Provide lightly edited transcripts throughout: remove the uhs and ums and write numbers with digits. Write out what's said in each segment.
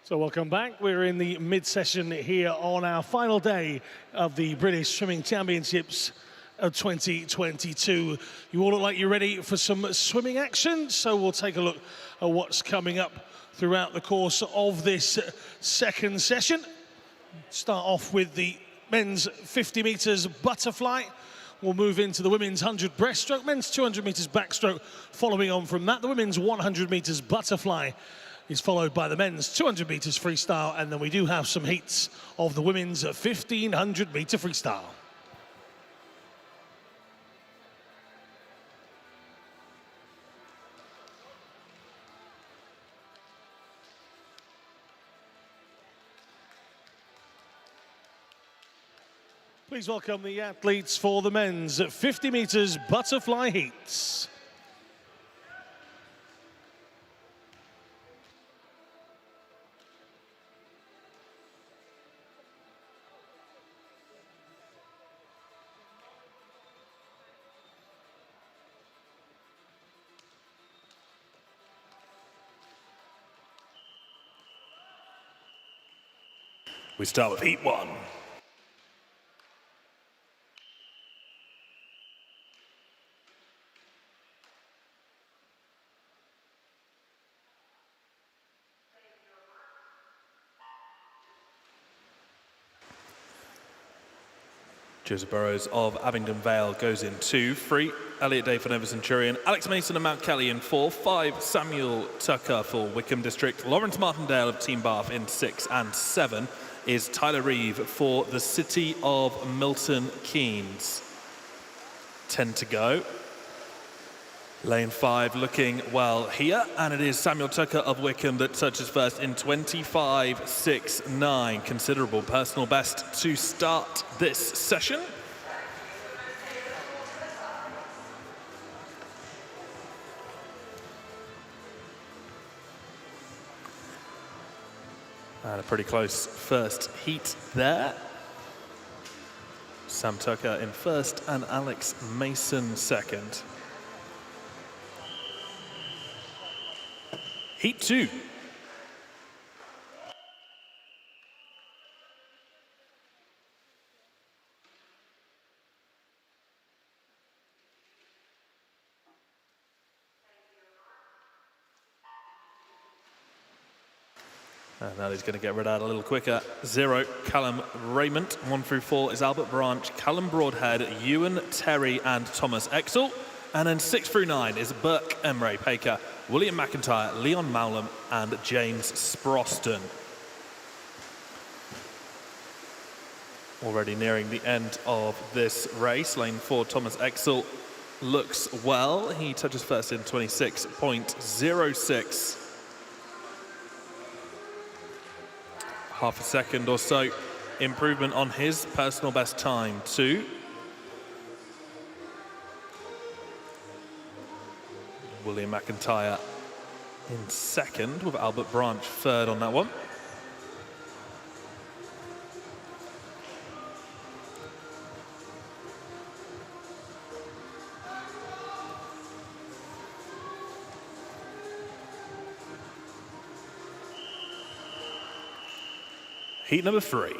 So welcome back. We're in the mid-session here on our final day of the British Swimming Championships of 2022. You all look like you're ready for some swimming action, so we'll take a look at what's coming up throughout the course of this second session. Start off with the men's 50 meters butterfly. We'll move into the women's 100 breaststroke, men's 200 meters backstroke. Following on from that, the women's 100 meters butterfly is followed by the men's 200 meters freestyle, and then we do have some heats of the women's 1500 meter freestyle. Please welcome the athletes for the men's 50 meters butterfly heats. We start with heat one. Joseph Burrows of Abingdon Vale goes in 2. 3, Elliot Day for Nova Centurion. Alex Mason of Mount Kelly in 4. 5, Samuel Tucker for Wickham District. Lawrence Martindale of Team Bath in 6. And 7 is Tyler Reeve for the City of Milton Keynes. 10 to go. Lane 5 looking well here, and it is Samuel Tucker of Wickham that touches first in 25.69. Considerable personal best to start this session. And a pretty close first heat there. Sam Tucker in first and Alex Mason second. Heat 2. And that is going to get rid out a little quicker. 0, Callum Raymond. 1 through 4 is Albert Branch, Callum Broadhead, Ewan Terry, and Thomas Exel. And then 6 through 9 is Burke Emre Paker, William McIntyre, Leon Mowlam, and James Sproston. Already nearing the end of this race. Lane 4, Thomas Exel looks well. He touches first in 26.06. Half a second or so improvement on his personal best time too. William McIntyre in second, with Albert Branch third on that one. Heat number 3.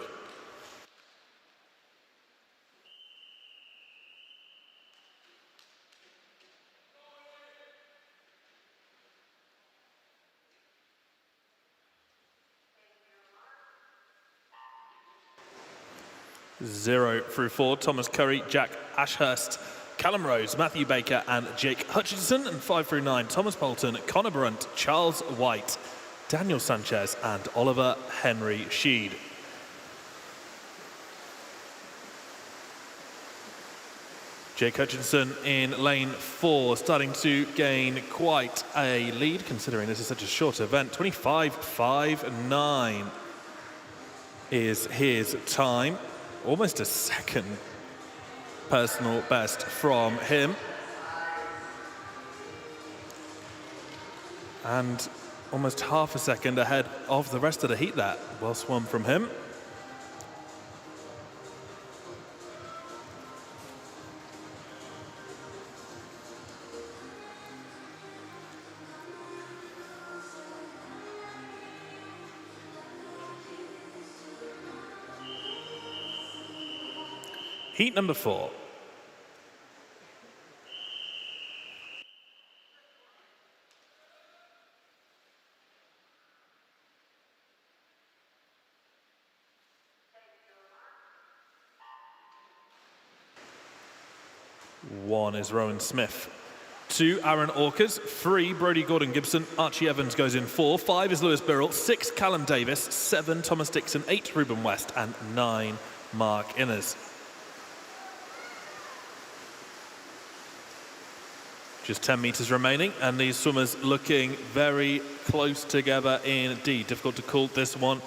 Zero through 4, Thomas Curry, Jack Ashurst, Callum Rose, Matthew Baker, and Jake Hutchinson. And 5 through 9, Thomas Bolton, Connor Brunt, Charles White, Daniel Sanchez, and Oliver Henry Sheed. Jake Hutchinson in lane 4, starting to gain quite a lead, considering this is such a short event. 25.59 is his time. Almost a second personal best from him. And almost half a second ahead of the rest of the heat there. Well swum from him. Heat number 4. One is Rowan Smith. 2, Aaron Orkers. 3, Brodie Gordon-Gibson. Archie Evans goes in 4. 5 is Lewis Birrell. 6, Callum Davis. 7, Thomas Dixon. 8, Ruben West. And 9, Mark Inners. Just 10 meters remaining, and these swimmers looking very close together indeed. Difficult to call this one.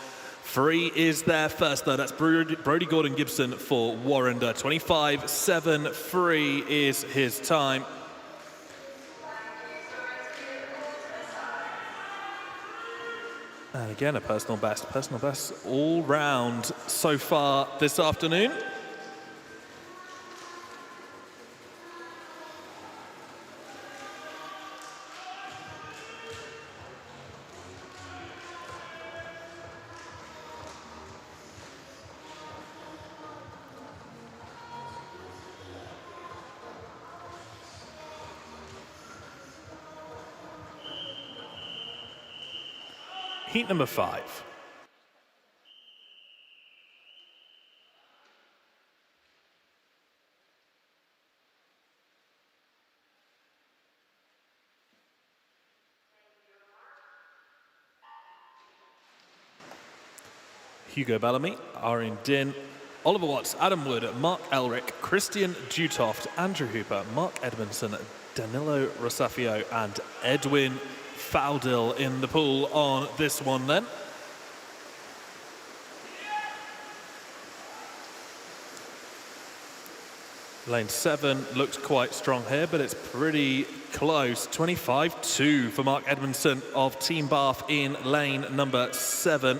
Free is there first, though. That's Brodie Gordon-Gibson for Warrender. 25.7. Free is his time. And again, a personal best. Personal best all round so far this afternoon. Heat number 5. Hugo Bellamy, Arian Din, Oliver Watts, Adam Wood, Mark Elric, Christian Dutoft, Andrew Hooper, Mark Edmondson, Danilo Rosafio, and Edwin Fowdill in the pool on this one then. Lane 7 looks quite strong here, but it's pretty close. 25.2 for Mark Edmondson of Team Bath in lane number 7.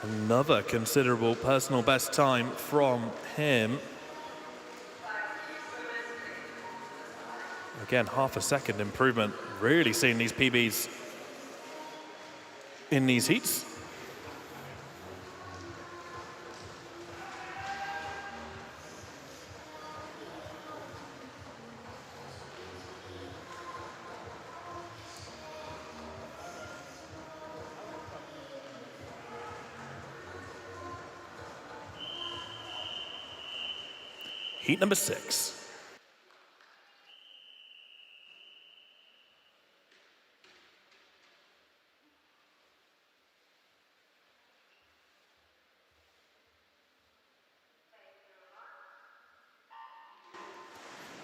Another considerable personal best time from him. Again, half a second improvement. Really seeing these PBs in these heats. Heat number 6.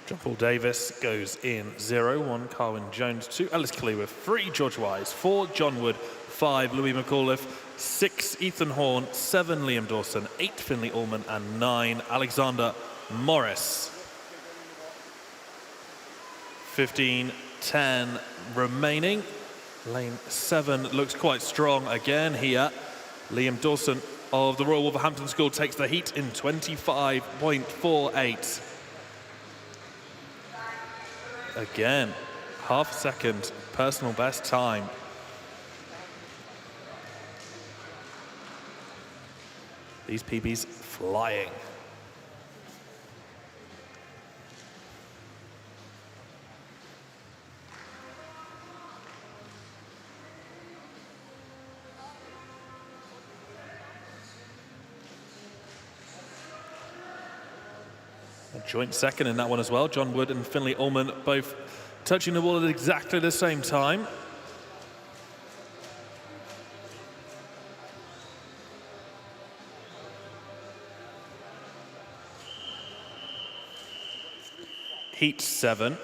John Paul Davis goes in 0, 1 Carwyn Jones, 2 Ellis Cleworth, 3 George Wise, 4 John Wood, 5 Louis McAuliffe, 6 Ethan Horn, 7 Liam Dawson, 8 Finley Allman, and 9 Alexander Morris. 15:10 remaining. Lane 7 looks quite strong again here. Liam Dawson of the Royal Wolverhampton School takes the heat in 25.48. Again, half second personal best time. These PBs flying. A joint second in that one as well. John Wood and Finley Allman both touching the wall at exactly the same time. Heat 7.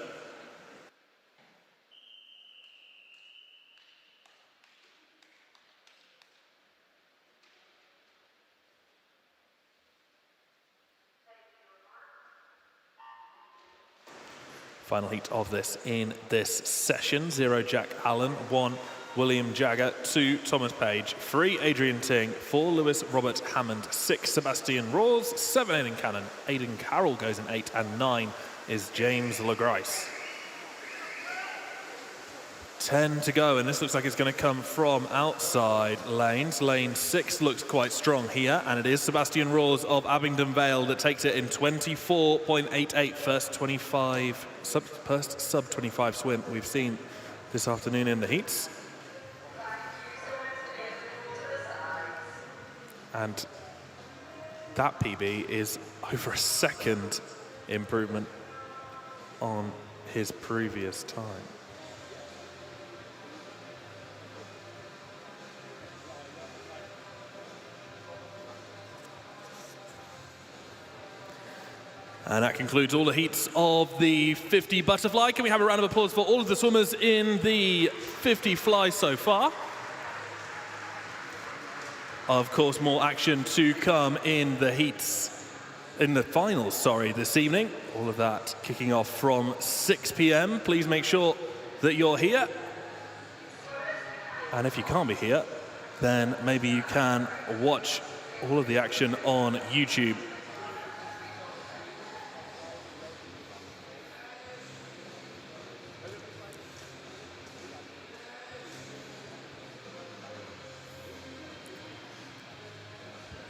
Final heat of this in this session. 0 Jack Allen, 1 William Jagger, 2 Thomas Page, 3 Adrian Ting, 4 Lewis Robert Hammond, 6 Sebastian Rawls, 7 Aidan Cannon, Aidan Carroll goes in 8, and 9 is James LaGrice. 10 to go, and this looks like it's going to come from outside lanes. Lane 6 looks quite strong here, and it is Sebastian Roars of Abingdon Vale that takes it in 24.88, first sub 25 swim we've seen this afternoon in the heats. And that PB is over a second improvement on his previous time. And that concludes all the heats of the 50 butterfly. Can we have a round of applause for all of the swimmers in the 50 fly so far? Of course, more action to come in the heats, in the finals, sorry, this evening. All of that kicking off from 6 p.m. Please make sure that you're here. And if you can't be here, then maybe you can watch all of the action on YouTube.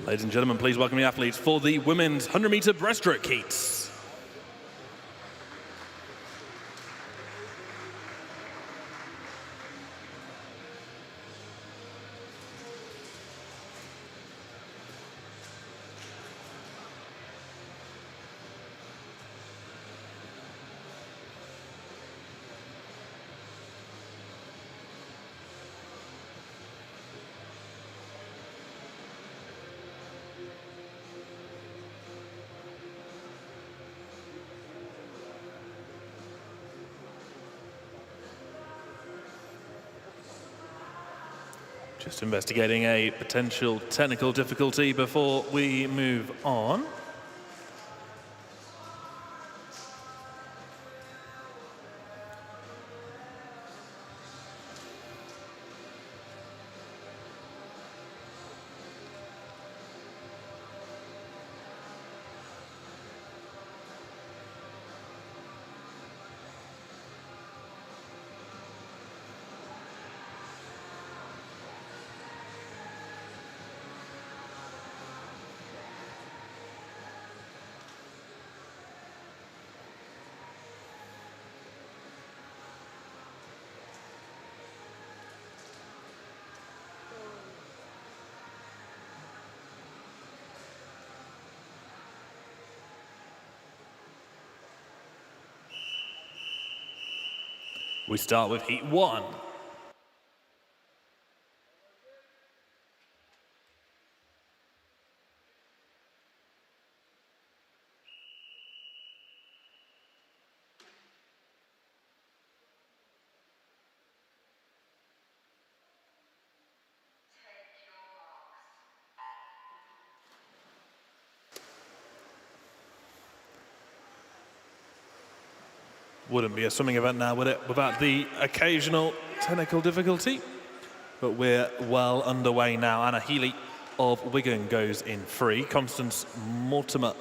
Ladies and gentlemen, please welcome the athletes for the women's 100-meter breaststroke heats. Just investigating a potential technical difficulty before we move on. We start with heat 1. Wouldn't be a swimming event now, would it, without the occasional technical difficulty? But we're well underway now. Anna Healy of Wigan goes in 3. Constance Mortimer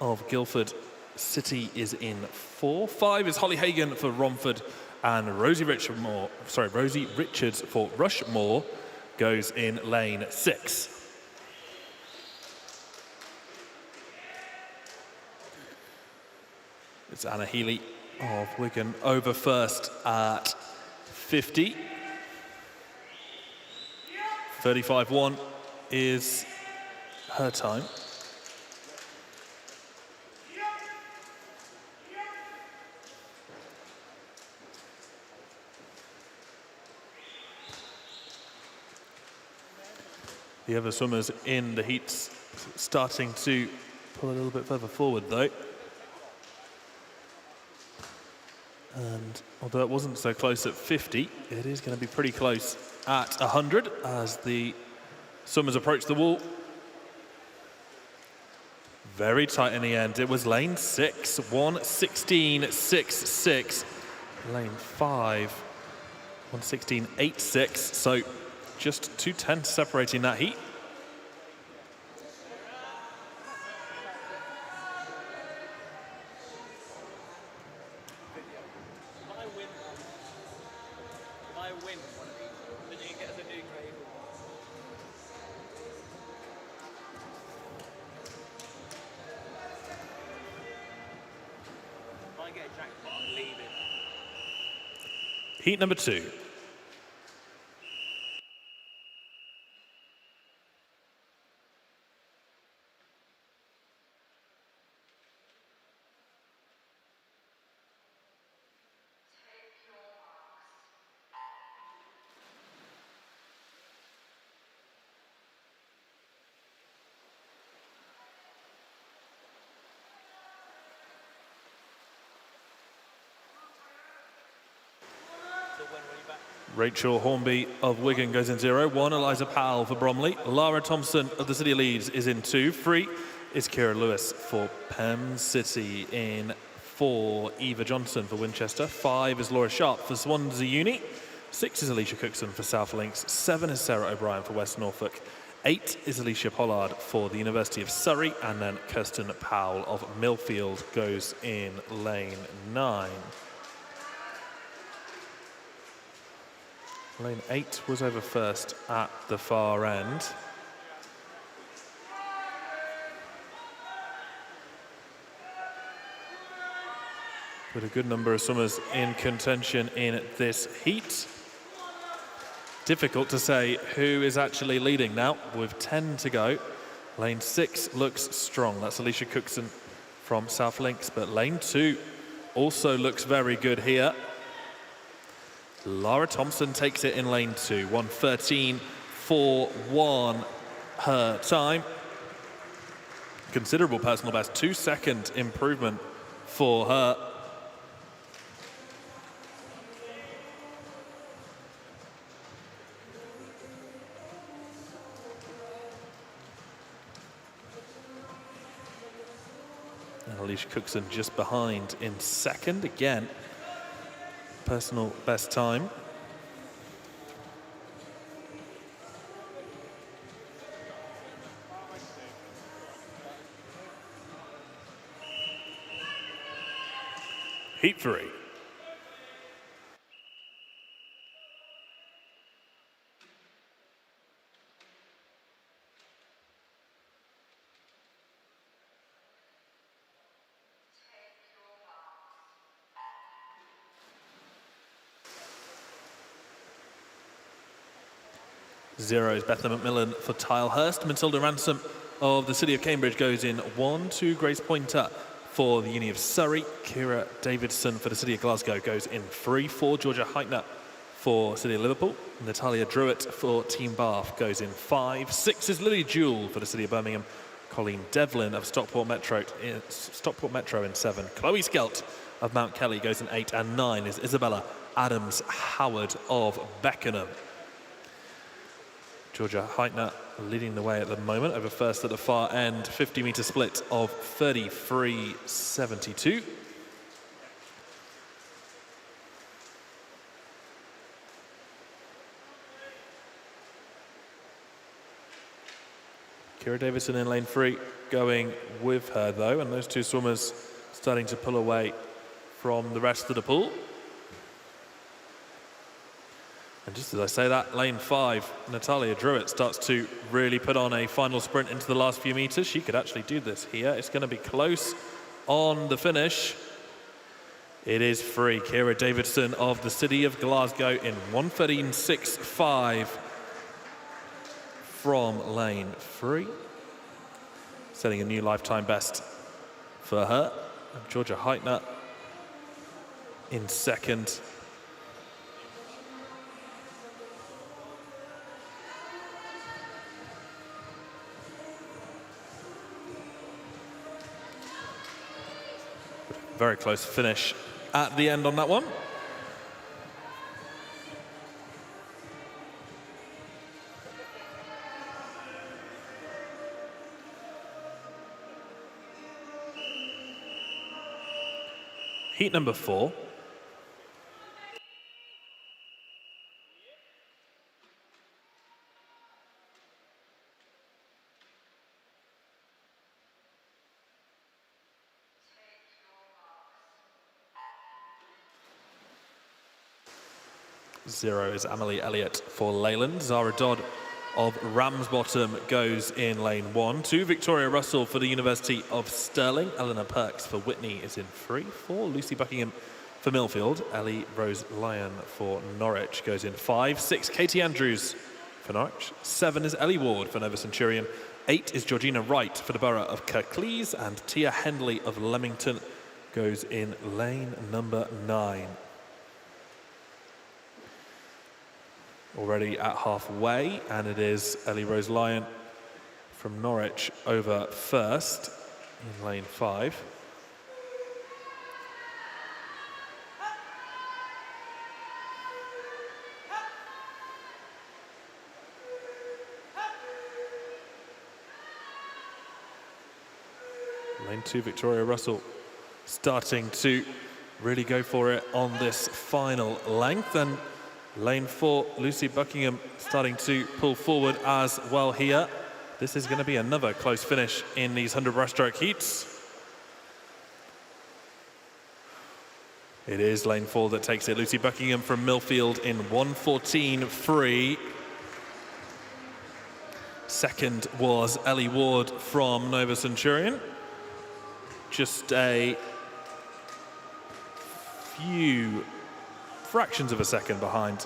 of Guildford City is in 4. 5 is Holly Hagan for Romford, and Rosie Richards for Rushmore goes in lane 6. It's Anna Healy of Wigan over first at 50. 35.1 is her time. The other swimmers in the heats starting to pull a little bit further forward though. And although it wasn't so close at 50, it is going to be pretty close at 100 as the swimmers approach the wall. Very tight in the end. It was lane 6, 1:16.66. Lane 5, 1:16.86. So just 2 tenths separating that heat. Heat number 2. Rachel Hornby of Wigan goes in 0. 1, Eliza Powell for Bromley. Lara Thompson of the City of Leeds is in 2. 3 is Kira Lewis for Pem City. In 4, Eva Johnson for Winchester. 5 is Laura Sharp for Swansea Uni. 6 is Alicia Cookson for South Links. 7 is Sarah O'Brien for West Norfolk. 8 is Alicia Pollard for the University of Surrey. And then Kirsten Powell of Millfield goes in lane 9. Lane 8 was over first at the far end. With a good number of swimmers in contention in this heat. Difficult to say who is actually leading now with 10 to go. Lane 6 looks strong. That's Alicia Cookson from South Links, but lane 2 also looks very good here. Lara Thompson takes it in lane 2. 1:13.41 her time. Considerable personal best. 2-second improvement for her. And Alicia Cookson just behind in second again. Personal best time. Heat 3. Zero is Bethlehem McMillan for Tilehurst. Matilda Ransom of the City of Cambridge goes in 1. 2, Grace Pointer for the Uni of Surrey. Kira Davidson for the City of Glasgow goes in 3. 4, Georgia Heitner for City of Liverpool. Natalia Druitt for Team Bath goes in 5. 6 is Lily Jewell for the City of Birmingham. Colleen Devlin of Stockport Metro in 7. Chloe Skelt of Mount Kelly goes in 8. And 9 is Isabella Adams-Howard of Beckenham. Georgia Heitner leading the way at the moment over first at the far end. 50-meter split of 33.72. Kira Davidson in lane 3 going with her though, and those two swimmers starting to pull away from the rest of the pool. And just as I say that, lane 5, Natalia Druitt starts to really put on a final sprint into the last few meters. She could actually do this here. It's going to be close on the finish. It is free. Kira Davidson of the City of Glasgow in 1:13.65 from lane 3. Setting a new lifetime best for her. And Georgia Heitner in second. Very close finish at the end on that one. Heat number 4. Zero is Amelie Elliott for Leyland. Zara Dodd of Ramsbottom goes in lane 1. 2, Victoria Russell for the University of Stirling. Eleanor Perks for Whitney is in 3. 4, Lucy Buckingham for Millfield. Ellie Rose Lyon for Norwich goes in 5. 6, Katie Andrews for Norwich. 7 is Ellie Ward for Nova Centurion. 8 is Georgina Wright for the Borough of Kirklees. And Tia Henley of Leamington goes in lane number 9. Already at halfway, and it is Ellie Rose Lyon from Norwich over first in lane 5. Lane 2, Victoria Russell starting to really go for it on this final length, and lane 4, Lucy Buckingham starting to pull forward as well here. This is going to be another close finish in these 100 breaststroke heats. It is lane 4 that takes it. Lucy Buckingham from Millfield in 1:14.3. Second was Ellie Ward from Nova Centurion. Just a few fractions of a second behind.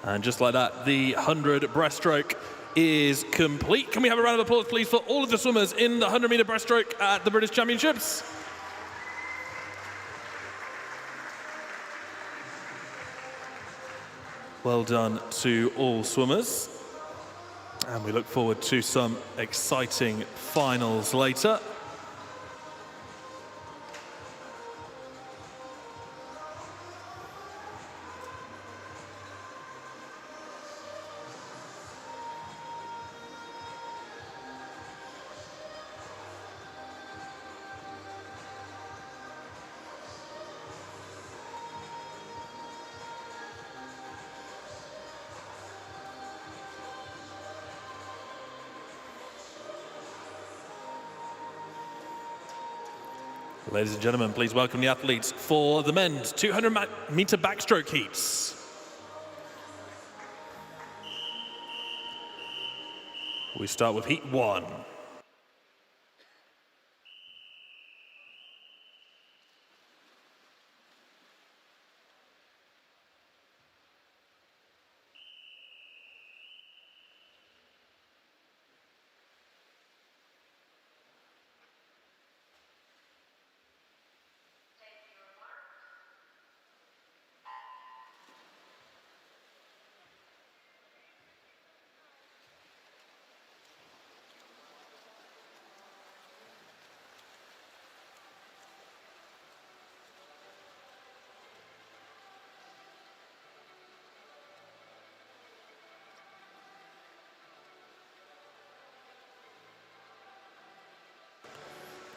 And just like that, the 100 breaststroke is complete. Can we have a round of applause, please, for all of the swimmers in the 100-meter breaststroke at the British Championships? Well done to all swimmers. And we look forward to some exciting finals later. Ladies and gentlemen, please welcome the athletes for the men's 200-meter backstroke heats. We start with heat 1.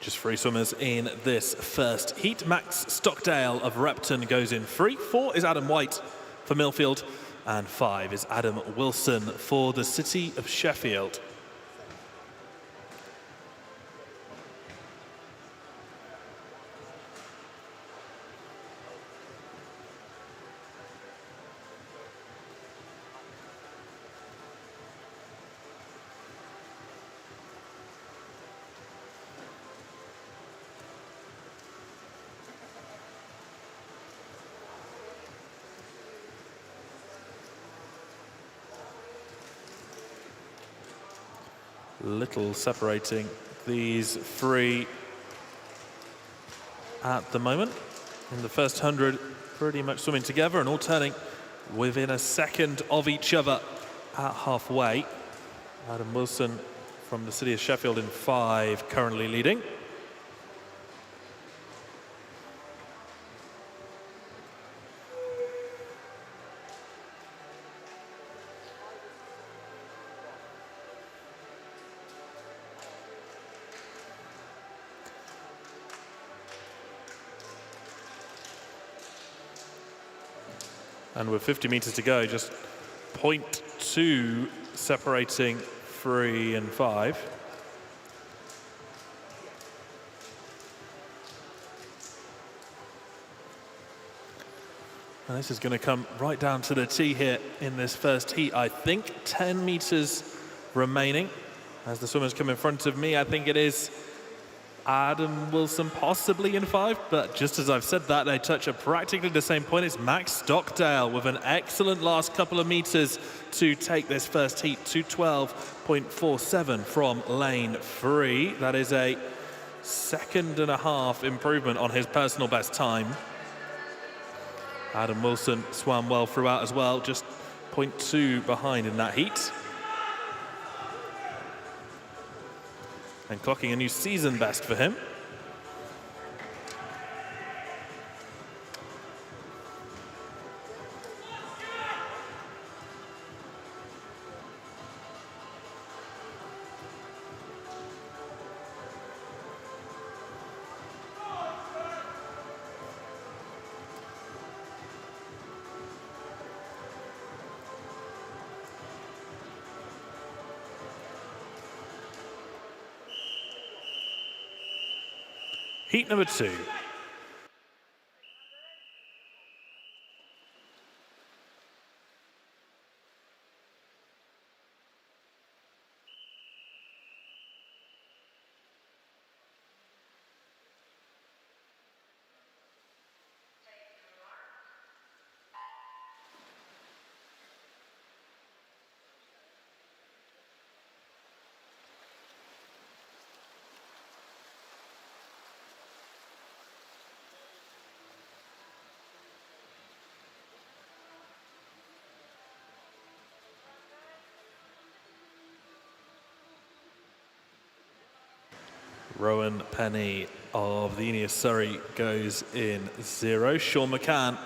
Just 3 swimmers in this first heat. Max Stockdale of Repton goes in 3. 4 is Adam White for Millfield. And 5 is Adam Wilson for the City of Sheffield. Little separating these 3 at the moment. In the first 100, pretty much swimming together and all turning within a second of each other at halfway. Adam Wilson from the City of Sheffield in 5, currently leading. And with 50 meters to go, just 0.2 separating 3 and 5. And this is going to come right down to the T here in this first heat. I think 10 meters remaining. As the swimmers come in front of me, I think it is Adam Wilson possibly in 5, but just as I've said that, they touch at practically the same point. It's Max Stockdale with an excellent last couple of meters to take this first heat to 12.47 from lane 3. That is a 1.5 second improvement on his personal best time. Adam Wilson swam well throughout as well, just 0.2 behind in that heat. And clocking a new season best for him. Heat number 2. Rowan Penny of the Ineos Surrey goes in 0. Sean McCann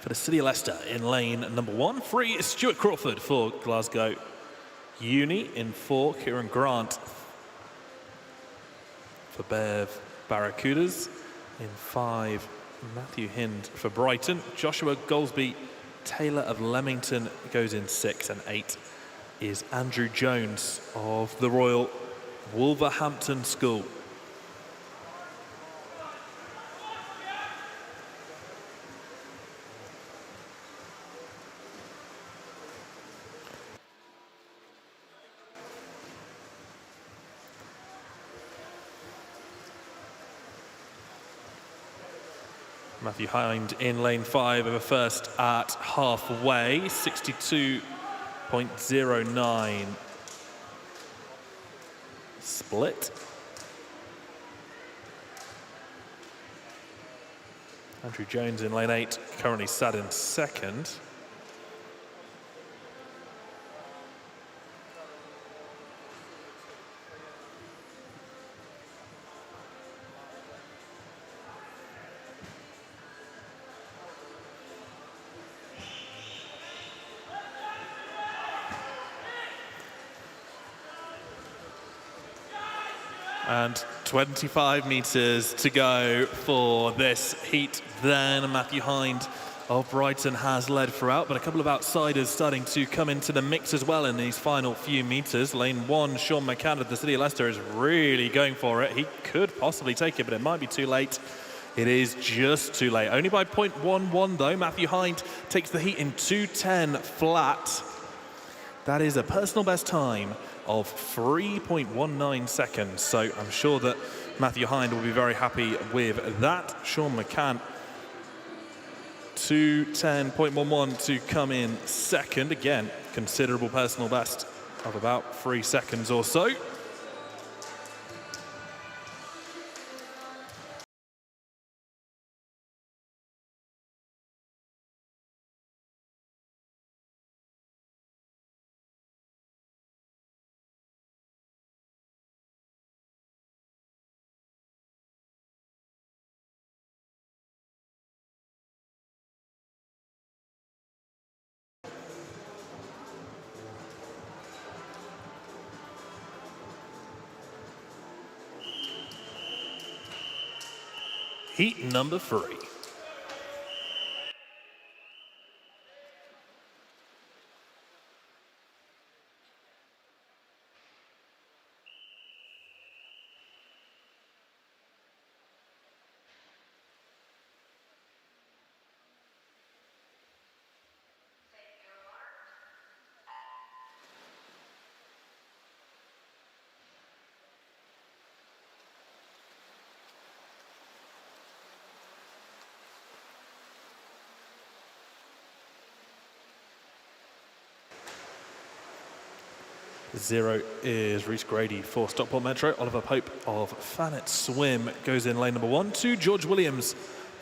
for the City of Leicester in lane number 1. 3 is Stuart Crawford for Glasgow Uni in 4. Kieran Grant for Bev Barracudas in 5. Matthew Hind for Brighton. Joshua Goldsby Taylor of Leamington goes in 6. And 8 is Andrew Jones of the Royal Wolverhampton School. Matthew Hind in lane 5 of a first at halfway, 62.09 split. Andrew Jones in lane 8, currently sat in second. And 25 meters to go for this heat then. Matthew Hind of Brighton has led throughout, but a couple of outsiders starting to come into the mix as well in these final few meters. Lane 1, Sean McCann of the City of Leicester is really going for it. He could possibly take it, but it might be too late. It is just too late. Only by 0.11 though. Matthew Hind takes the heat in 2:10 flat. That is a personal best time of 3.19 seconds. So I'm sure that Matthew Hind will be very happy with that. Sean McCann, 2:10.11 to come in second. Again, considerable personal best of about 3 seconds or so. Heat number 3. 0 is Reece Grady for Stockport Metro. Oliver Pope of Fanet Swim goes in lane number 1. 2, George Williams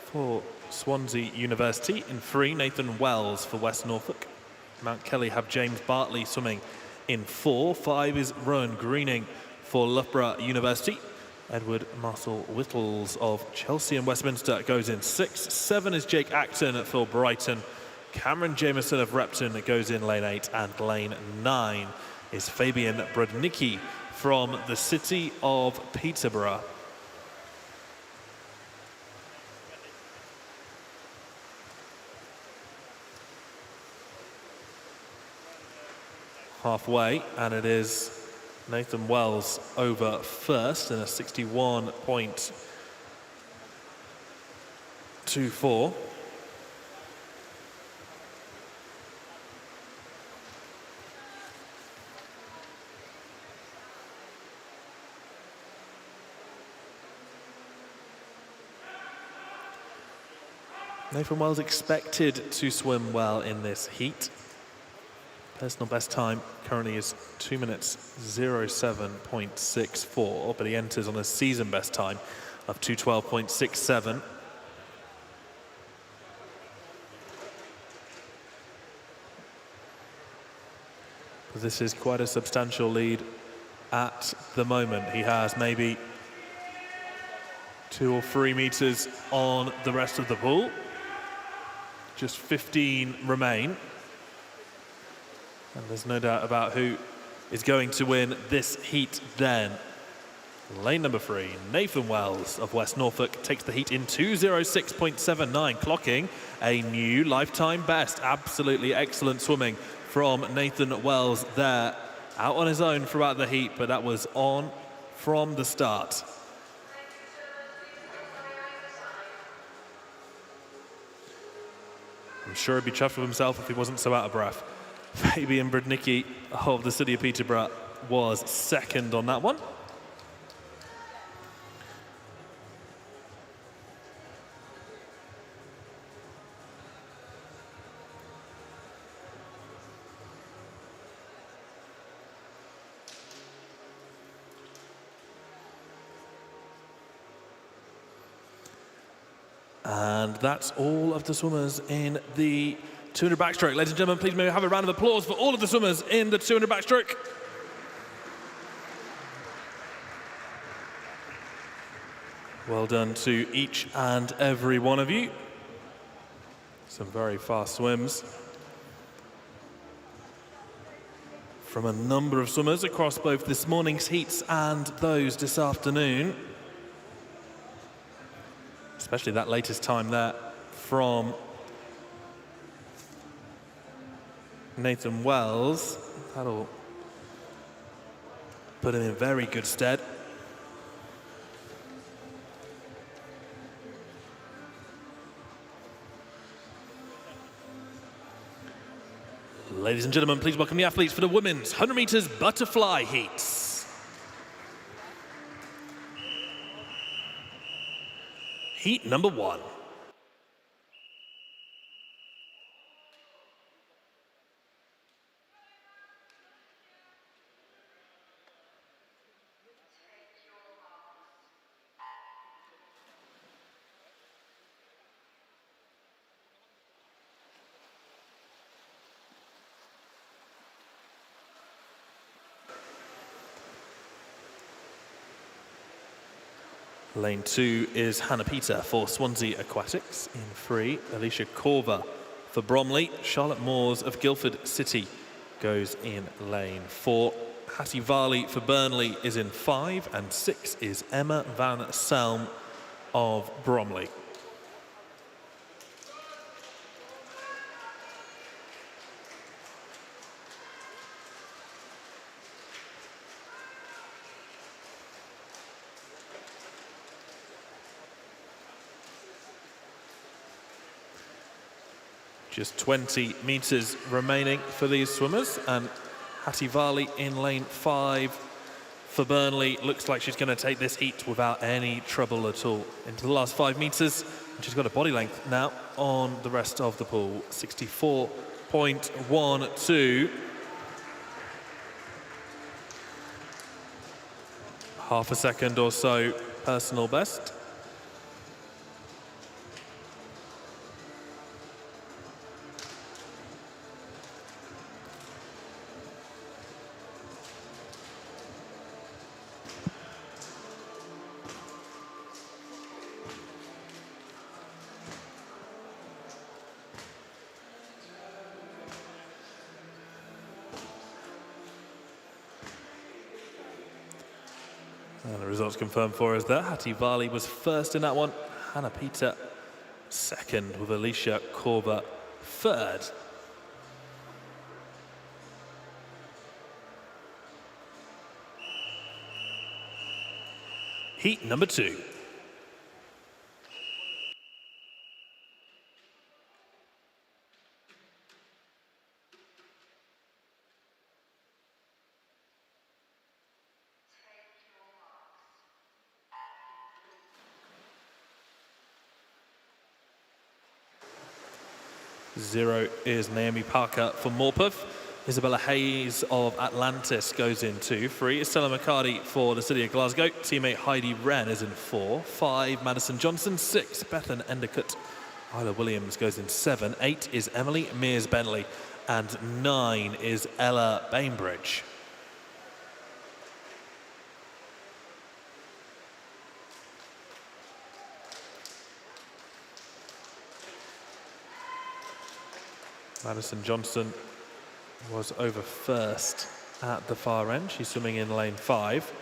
for Swansea University. In 3, Nathan Wells for West Norfolk. Mount Kelly have James Bartley swimming in 4. 5 is Rowan Greening for Loughborough University. Edward Marcel Whittles of Chelsea and Westminster goes in 6. 7 is Jake Acton for Brighton. Cameron Jameson of Repton goes in lane 8. And lane 9 is Fabian Brudnicki from the city of Peterborough. Halfway, and it is Nathan Wells over first in a 61.24. Nathan Wells expected to swim well in this heat. Personal best time currently is 2 minutes 07.64, but he enters on a season best time of 2:12.67. This is quite a substantial lead at the moment. He has maybe 2 or 3 meters on the rest of the pool. Just 15 remain. And there's no doubt about who is going to win this heat then. Lane number 3, Nathan Wells of West Norfolk takes the heat in 2:06.79, clocking a new lifetime best. Absolutely excellent swimming from Nathan Wells there. Out on his own throughout the heat, but that was on from the start. I'm sure he'd be chuffed with himself if he wasn't so out of breath. Fabian Brudnicki of the city of Peterborough was second on that one. And that's all of the swimmers in the 200 backstroke. Ladies and gentlemen, please may we have a round of applause for all of the swimmers in the 200 backstroke. Well done to each and every one of you. Some very fast swims from a number of swimmers across both this morning's heats and those this afternoon. Especially that latest time there from Nathan Wells. That'll put him in very good stead. Ladies and gentlemen, please welcome the athletes for the women's 100 meters butterfly heats. Heat number 1. Lane 2 is Hannah Peter for Swansea Aquatics. In 3, Alicia Corver for Bromley. Charlotte Moores of Guildford City goes in lane 4. Hattie Varley for Burnley is in 5. And 6 is Emma Van Selm of Bromley. Just 20 meters remaining for these swimmers, and Hattie Varley in lane 5 for Burnley. Looks like she's going to take this heat without any trouble at all. Into the last 5 meters, and she's got a body length now on the rest of the pool, 64.12. half a second or so personal best. And the results confirmed for us there. Hattie Varley was first in that one. Hannah Peter second, with Alicia Korver third. Heat number 2. Zero is Naomi Parker for Morpeth. Isabella Hayes of Atlantis goes in 2. 3 is Stella McCarty for the City of Glasgow. Teammate Heidi Wren is in 4. 5, Madison Johnson. 6, Bethan Endicott. Isla Williams goes in 7. 8 is Emily Mears-Bentley. And 9 is Ella Bainbridge. Madison Johnson was over first at the far end. She's swimming in lane 5.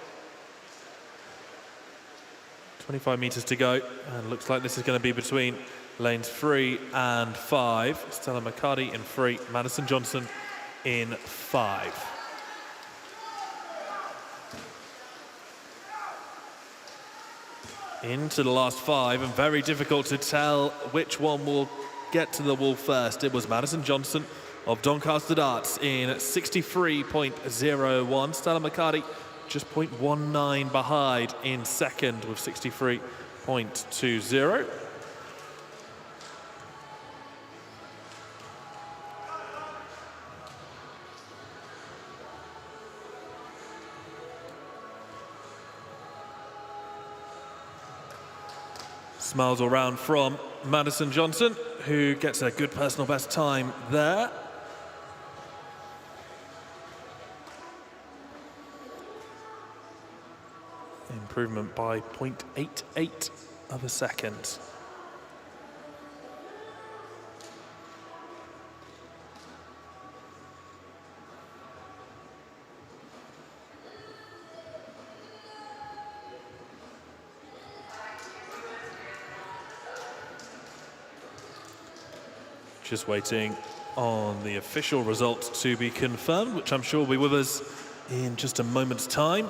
25 meters to go, and looks like this is going to be between lanes 3 and 5. Stella McCarty in 3, Madison Johnson in 5. Into the last 5, and very difficult to tell which one will get to the wall first. It was Madison Johnson of Doncaster Darts in 63.01. Stella McCarty just 0.19 behind in second with 63.20. Smiles all round from Madison Johnson, who gets a good personal best time there. Improvement by 0.88 of a second. Just waiting on the official results to be confirmed, which I'm sure will be with us in just a moment's time.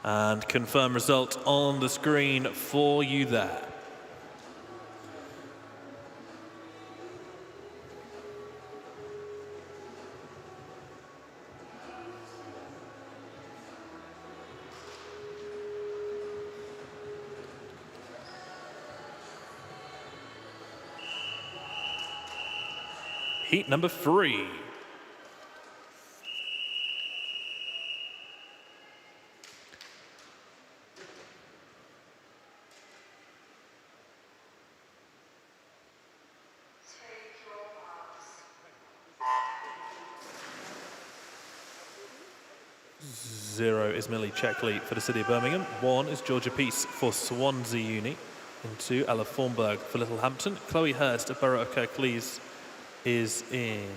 And confirm result on the screen for you there. Heat number 3. Zero is Millie Checkley for the City of Birmingham. 1 is Georgia Peace for Swansea Uni. And 2, Ella Thornburg for Littlehampton. Chloe Hurst of Borough of Kirklees is in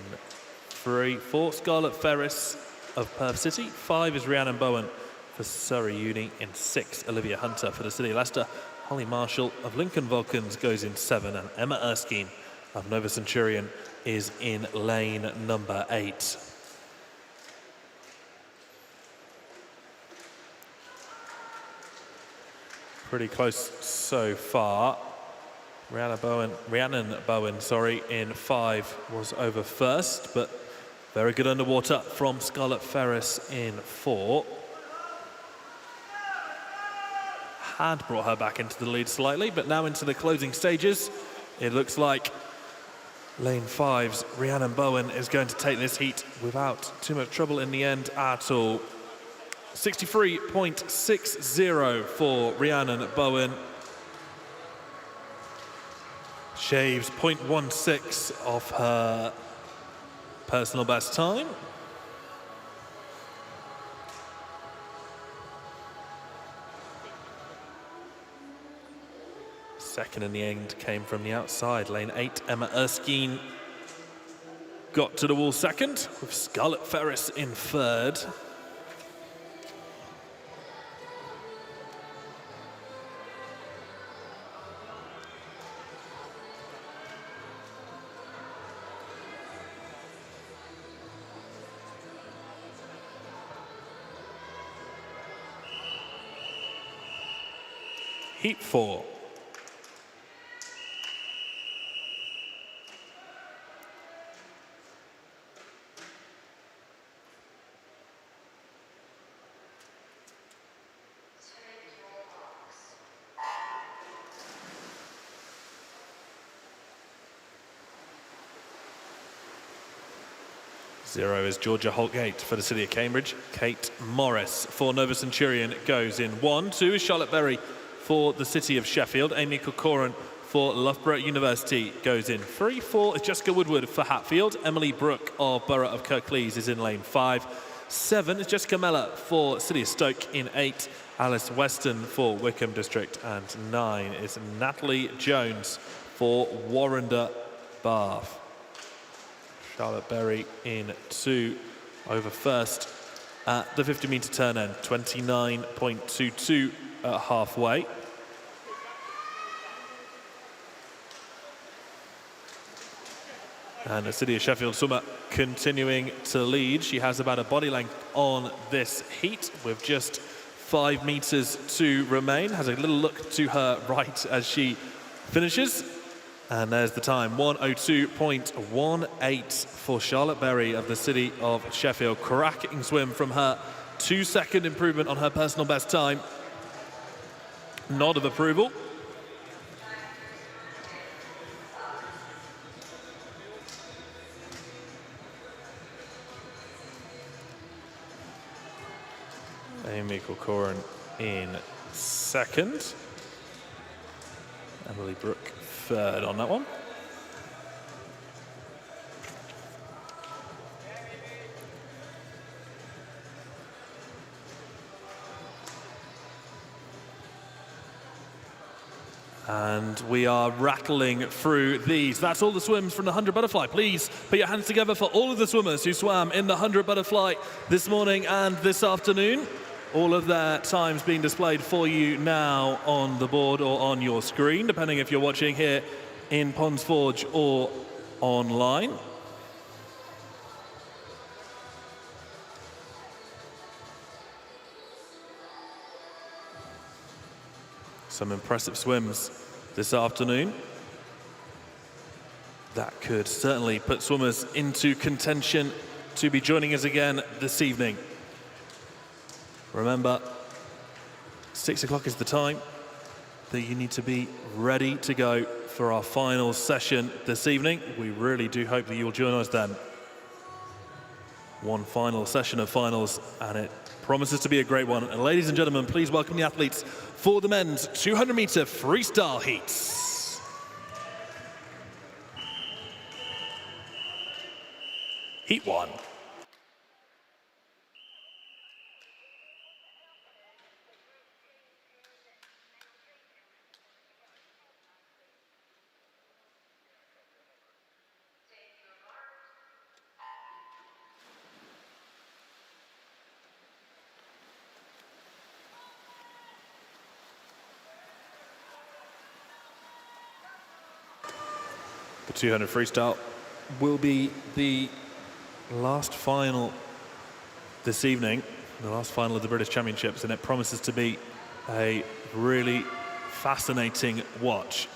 3. 4, Scarlett Ferris of Perth City. 5 is Rhiannon Bowen for Surrey Uni. In 6, Olivia Hunter for the City of Leicester. Holly Marshall of Lincoln Vulcans goes in 7, and Emma Erskine of Nova Centurion is in lane number 8. Pretty close so far. Rhiannon Bowen, in 5 was over first, but very good underwater from Scarlett Ferris in 4. Had brought her back into the lead slightly, but now into the closing stages, it looks like Lane 5's Rhiannon Bowen is going to take this heat without too much trouble in the end at all. 63.60 for Rhiannon Bowen. Shaves 0.16 off her personal best time. Second in the end came from the outside. Lane 8, Emma Erskine got to the wall second, with Scarlett Ferris in third. Heat 4. Zero is Georgia Holgate for the City of Cambridge. Kate Morris for Nova Centurion goes in 1. 2 is Charlotte Berry for the City of Sheffield. Amy Corcoran for Loughborough University goes in 3. 4 is Jessica Woodward for Hatfield. Emily Brooke of Borough of Kirklees is in lane 5. 7 is Jessica Mellor for City of Stoke in 8. Alice Weston for Wickham District. And 9 is Natalie Jones for Warrender Bath. Charlotte Berry in 2 over first at the 50-metre turn end, 29.22 at halfway. And the City of Sheffield swimmer continuing to lead. She has about a body length on this heat with just 5 metres to remain. Has a little look to her right as she finishes. And there's the time, 1:02.18 for Charlotte Berry of the City of Sheffield. Cracking swim from her, 2-second improvement on her personal best time. Nod of approval. Amy Corcoran in second. Emily Brooke third on that one. And we are rattling through these. That's all the swims from the 100 butterfly. Please put your hands together for all of the swimmers who swam in the 100 butterfly this morning and this afternoon. All of their times being displayed for you now on the board or on your screen, depending if you're watching here in Ponds Forge or online. Some impressive swims this afternoon. That could certainly put swimmers into contention to be joining us again this evening. Remember, 6 o'clock is the time that you need to be ready to go for our final session this evening. We really do hope that you'll join us then. One final session of finals, and it promises to be a great one. And ladies and gentlemen, please welcome the athletes for the men's 200-meter freestyle heats. Heat 1. The 200 freestyle will be the last final this evening, the last final of the British Championships, and it promises to be a really fascinating watch.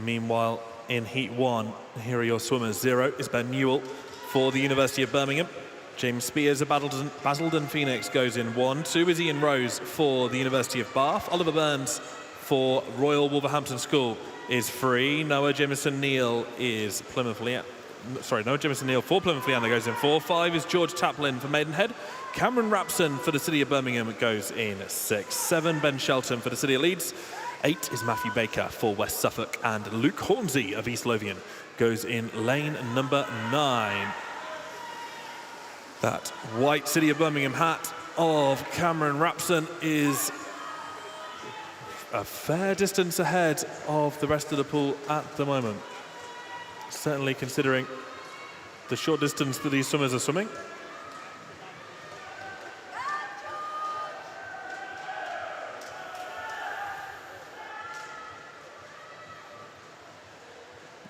Meanwhile, in Heat 1, here are your swimmers. 0 is Ben Newell for the University of Birmingham. James Spears of Basildon Phoenix goes in 1. 2 is Ian Rose for the University of Bath. Oliver Burns for Royal Wolverhampton School is free. Noah Jamison-Neal is Noah Jamison-Neal for Plymouth Leander goes in 4. 5 is George Taplin for Maidenhead. Cameron Rapson for the City of Birmingham goes in 6. 7, Ben Shelton for the City of Leeds. 8 is Matthew Baker for West Suffolk. And Luke Hornsey of East Lothian goes in lane number 9. That white City of Birmingham hat of Cameron Rapson is a fair distance ahead of the rest of the pool at the moment. Certainly considering the short distance that these swimmers are swimming.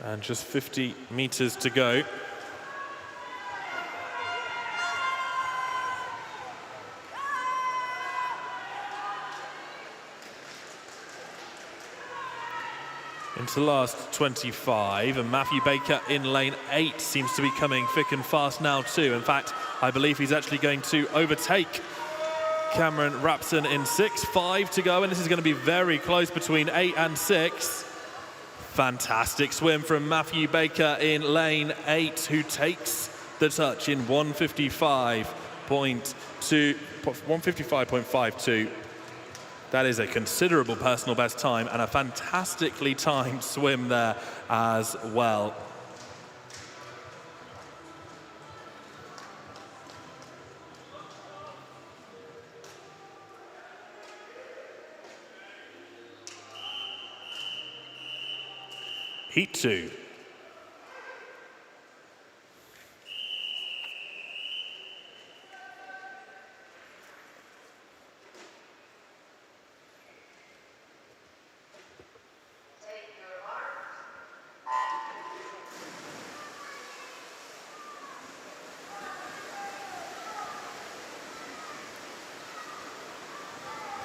And just 50 meters to go. Into the last 25, and Matthew Baker in lane 8 seems to be coming thick and fast now too. In fact, I believe he's actually going to overtake Cameron Rapson in 6. 5 to go, and this is going to be very close between 8 and 6. Fantastic swim from Matthew Baker in lane 8, who takes the touch in 155.52. That is a considerable personal best time and a fantastically timed swim there as well. Heat 2.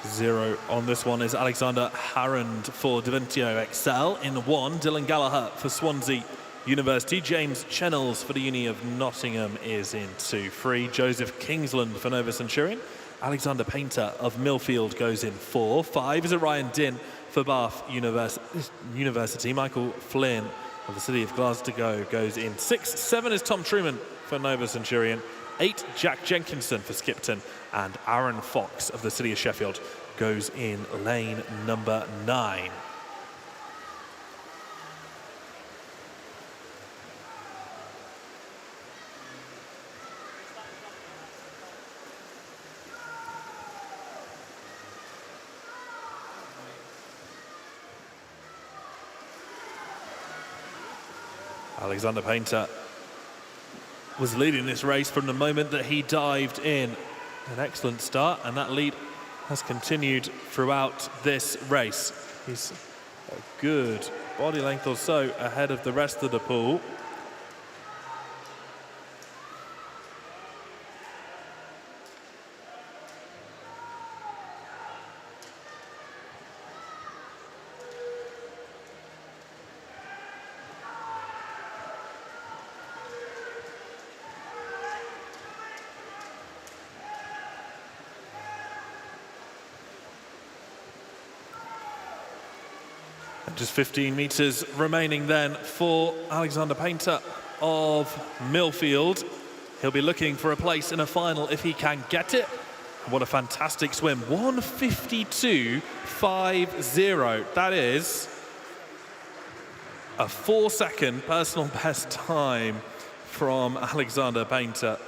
Zero on this one is Alexander Harrand for Daventio XL. In 1, Dylan Gallagher for Swansea University. James Chennels for the Uni of Nottingham is in 2. 3, Joseph Kingsland for Nova Centurion. Alexander Painter of Millfield goes in 4. 5 is Orion Din for Bath University. Michael Flynn of the City of Glasgow goes in 6. 7 is Tom Truman for Nova Centurion. 8, Jack Jenkinson for Skipton, and Aaron Fox of the City of Sheffield goes in lane number 9. Alexander Painter was leading this race from the moment that he dived in. An excellent start, and that lead has continued throughout this race. He's a good body length or so ahead of the rest of the pool. Just 15 meters remaining then for Alexander Painter of Millfield. He'll be looking for a place in a final if he can get it. What a fantastic swim. 1:52.50. That is a 4-second personal best time from Alexander Painter.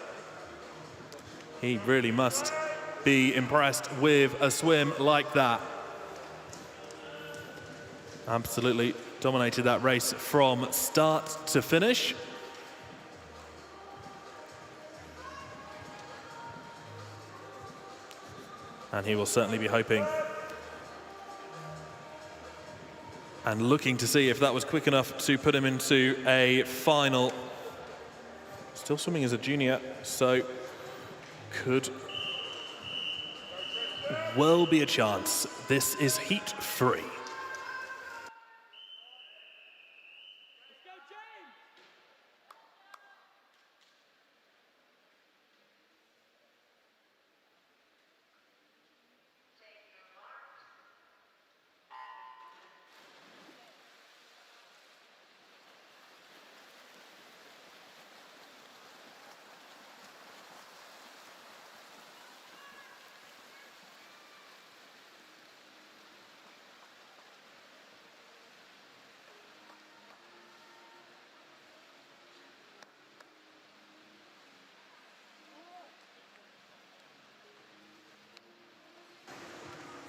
He really must be impressed with a swim like that. Absolutely dominated that race from start to finish. And he will certainly be hoping and looking to see if that was quick enough to put him into a final. Still swimming as a junior, so could well be a chance. This is heat 3.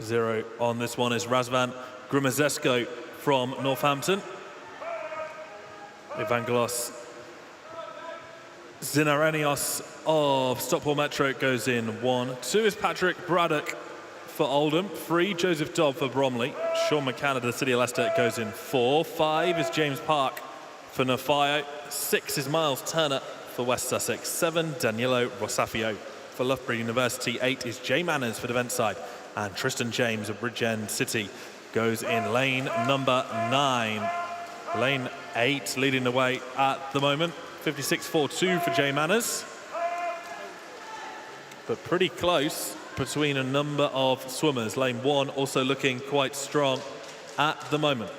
0 on this one is Razvan Grumazesko from Northampton. Evangelos Zinarenios of Stockport Metro goes in 1. 2 is Patrick Braddock for Oldham. 3, Joseph Dobb for Bromley. Sean McCann of the City of Leicester goes in 4. 5 is James Park for Nafio. 6 is Miles Turner for West Sussex. 7, Danilo Rosafio for Loughborough University. 8 is Jay Manners for Devenside. And Tristan James of Bridgend City goes in lane number 9. Lane 8 leading the way at the moment. 56.42 for Jay Manners. But pretty close between a number of swimmers. Lane 1 also looking quite strong at the moment.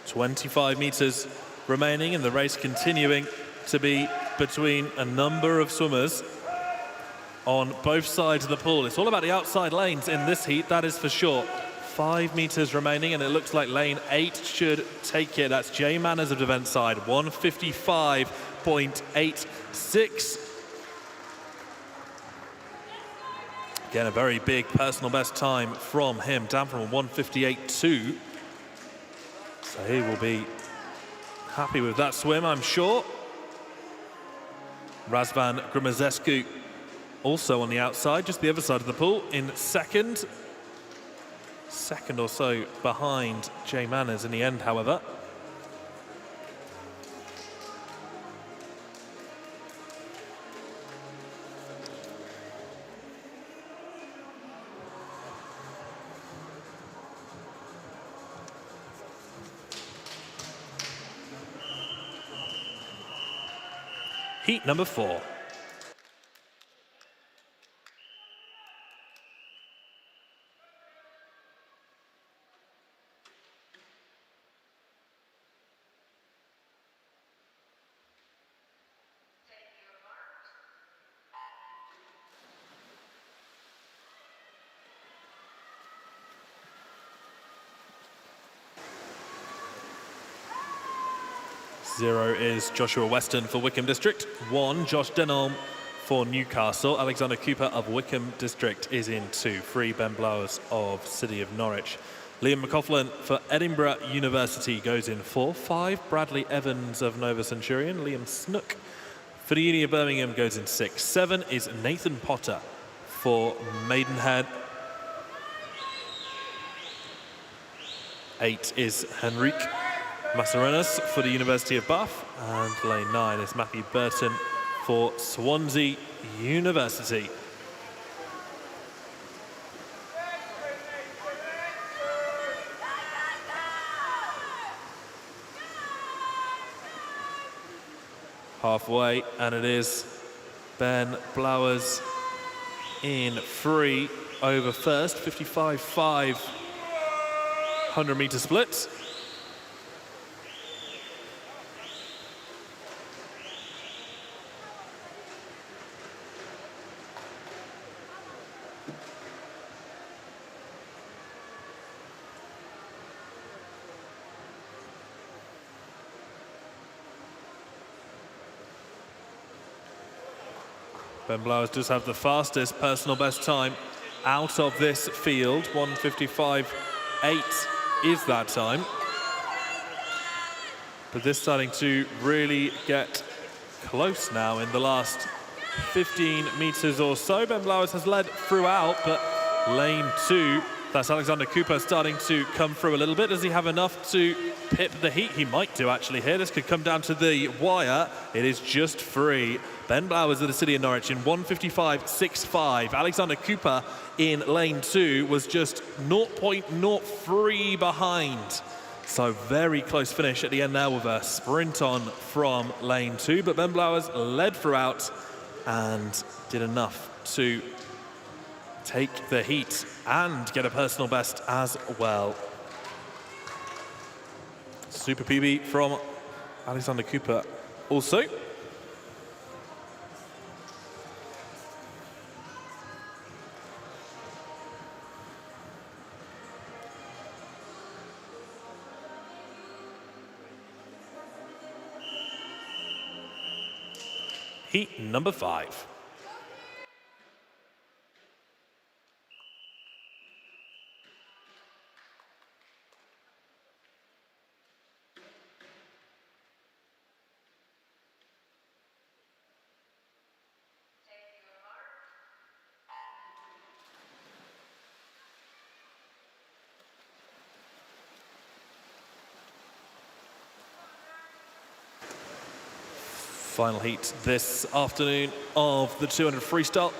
.25 meters remaining, and the race continuing to be between a number of swimmers on both sides of the pool. It's all about the outside lanes in this heat, that is for sure. 5 meters remaining, and it looks like lane 8 should take it. That's Jay Manners of Devenside, 1:55.86. Again, a very big personal best time from him, down from a 1:58.2. So he will be happy with that swim, I'm sure. Razvan Grumazescu also on the outside, just the other side of the pool, in second. Second or so behind Jay Manners in the end, however. Heat number 4. Zero is Joshua Weston for Wickham District. 1, Josh Denholm for Newcastle. Alexander Cooper of Wickham District is in 2. 3, Ben Blowers of City of Norwich. Liam McCaughlin for Edinburgh University goes in 4. 5, Bradley Evans of Nova Centurion. Liam Snook for the Uni of Birmingham goes in 6. 7 is Nathan Potter for Maidenhead. 8 is Henrique Mascarenas for the University of Bath, and lane 9 is Matthew Burton for Swansea University. Halfway, and it is Ben Blowers in free over first, 55.5 100-meter split. Ben Blowers does have the fastest personal best time out of this field. 1:55.8 is that time. But this starting to really get close now in the last 15 meters or so. Ben Blowers has led throughout, but lane 2, that's Alexander Cooper starting to come through a little bit. Does he have enough to pip the heat? He might do actually here. This could come down to the wire. It is just free. Ben Blowers of the City of Norwich in 1:55.65. Alexander Cooper in lane 2 was just 0.03 behind. So very close finish at the end now with a sprint on from lane 2. But Ben Blowers led throughout and did enough to take the heat and get a personal best as well. Super PB from Alexander Cooper also. Heat number 5. Final heat this afternoon of the 200 freestyle.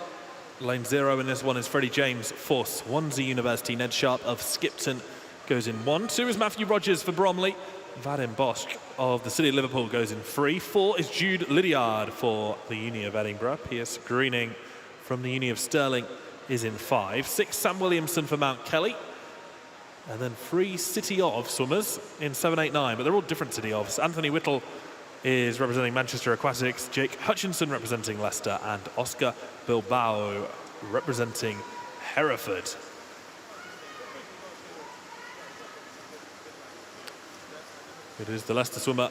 Lane 0 in this one is Freddie James for Swansea University. Ned Sharp of Skipton goes in 1. 2 is Matthew Rogers for Bromley. Vadim Bosch of the City of Liverpool goes in 3. 4 is Jude Lydiard for the Uni of Edinburgh. Pierce Greening from the Uni of Stirling is in 5. 6 Sam Williamson for Mount Kelly. And then 3 City of swimmers in 7, 8, 9. But they're all different City ofs. Anthony Whittle is representing Manchester Aquatics, Jake Hutchinson representing Leicester, and Oscar Bilbao representing Hereford. It is the Leicester swimmer,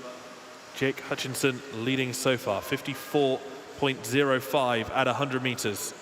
Jake Hutchinson, leading so far, 54.05 at 100 metres.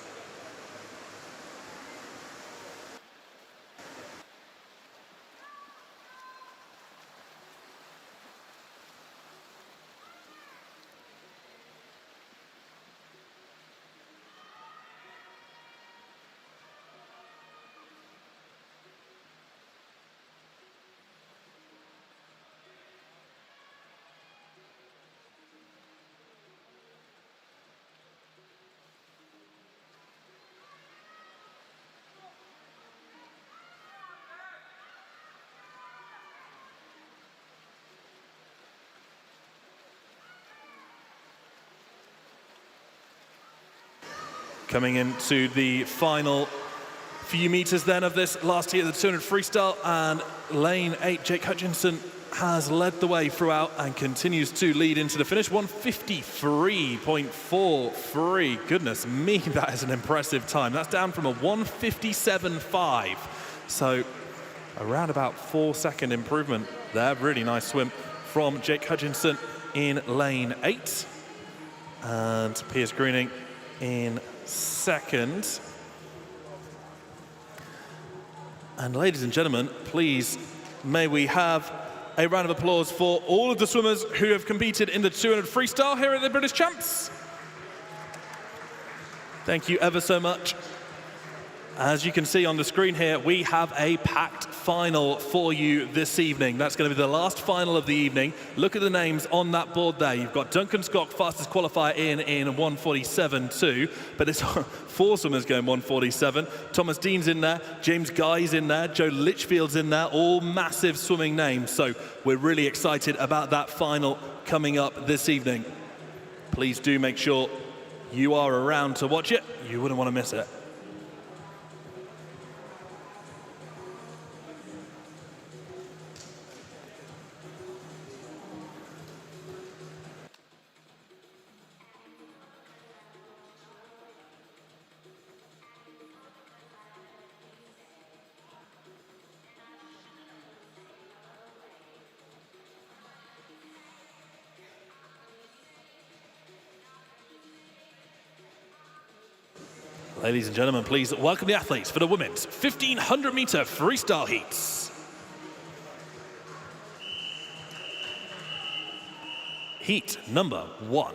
Coming into the final few meters then of this last heat of the 200 freestyle, and lane 8, Jake Hutchinson has led the way throughout and continues to lead into the finish. 153.43. Goodness me, that is an impressive time. That's down from a 157.5. So around about 4-second improvement there. Really nice swim from Jake Hutchinson in lane 8. And Piers Greening in second. And ladies and gentlemen, please may we have a round of applause for all of the swimmers who have competed in the 200 freestyle here at the British Champs. Thank you ever so much. As you can see on the screen here, we have a packed final for you this evening. That's going to be the last final of the evening. Look at the names on that board there. You've got Duncan Scott, fastest qualifier in 1:47.2, but it's 4 swimmers going 1:47. Thomas Dean's in there, James Guy's in there, Joe Litchfield's in there, all massive swimming names. So we're really excited about that final coming up this evening. Please do make sure you are around to watch it. You wouldn't want to miss it. Ladies and gentlemen, please welcome the athletes for the women's 1500-meter freestyle heats. Heat number 1.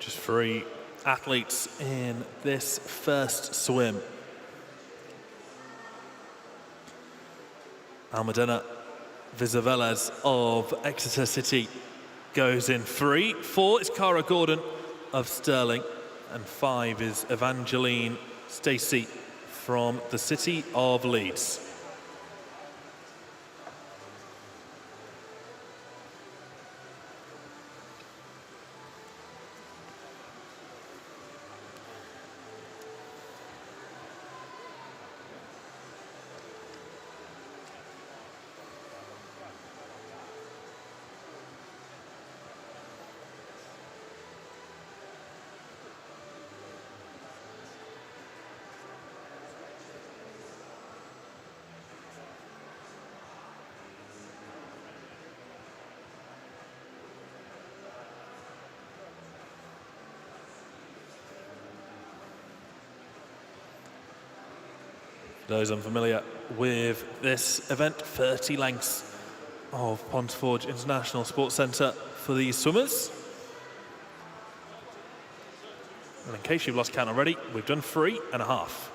Just 3 athletes in this first swim. Almudena Vizavelas of Exeter City goes in 3. 4 is Cara Gordon of Stirling, and 5 is Evangeline Stacey from the city of Leeds. Those unfamiliar with this event, 30 lengths of Ponteforge International Sports Centre for these swimmers. And in case you've lost count already, we've done 3.5.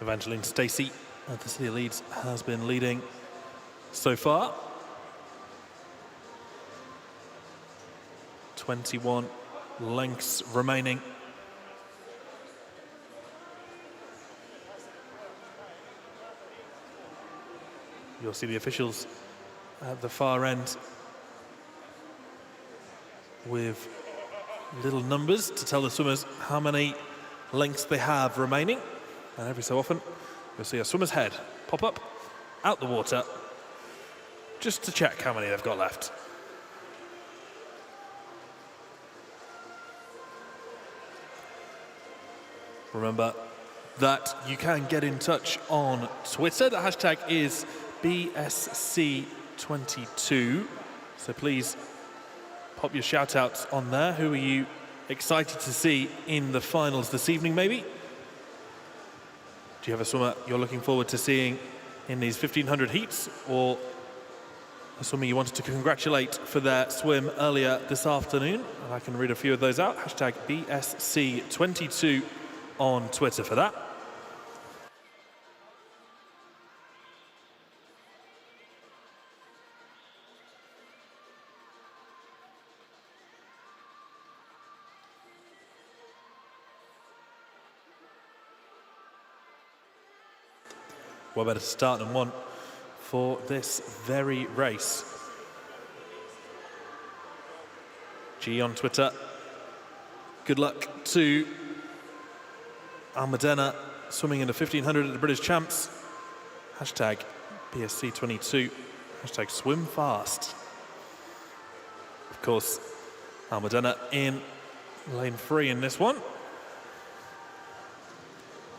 Evangeline Stacey of the City of Leeds has been leading so far. 21 lengths remaining. You'll see the officials at the far end with little numbers to tell the swimmers how many lengths they have remaining. And every so often, you'll see a swimmer's head pop up out the water just to check how many they've got left. Remember that you can get in touch on Twitter. The hashtag is BSC22. So please pop your shout outs on there. Who are you excited to see in the finals this evening, maybe? Do you have a swimmer you're looking forward to seeing in these 1500 heats, or a swimmer you wanted to congratulate for their swim earlier this afternoon? And I can read a few of those out. Hashtag BSC22 on Twitter for that. What better to start than one for this very race? G on Twitter. Good luck to Almudena swimming in the 1500 at the British Champs. Hashtag BSC22. Hashtag swim fast. Of course, Almudena in lane 3 in this one.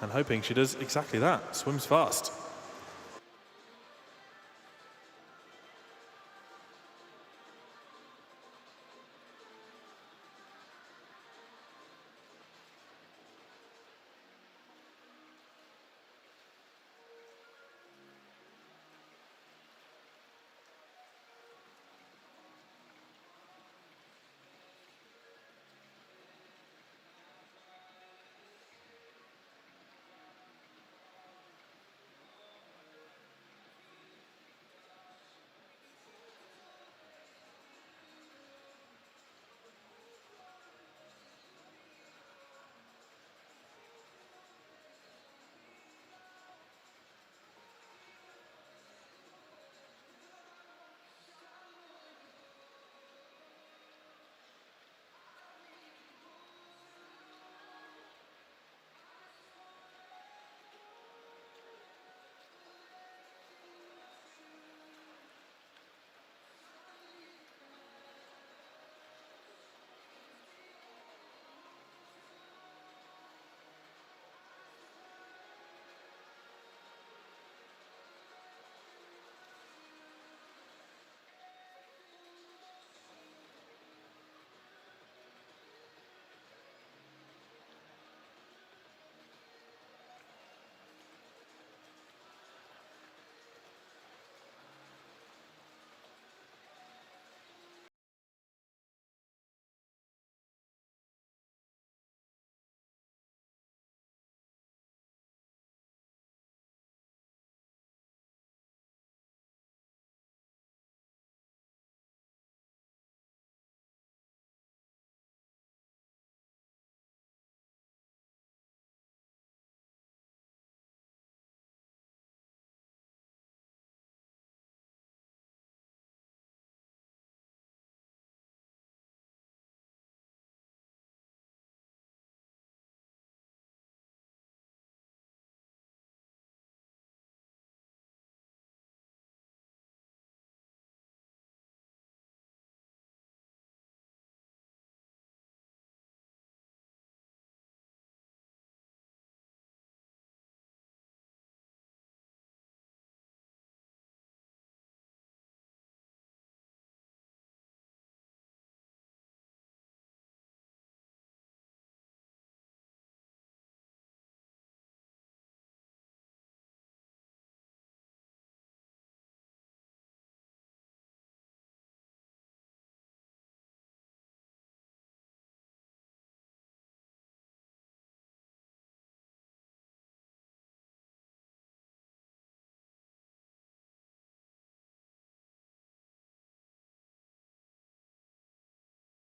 And hoping she does exactly that, swims fast.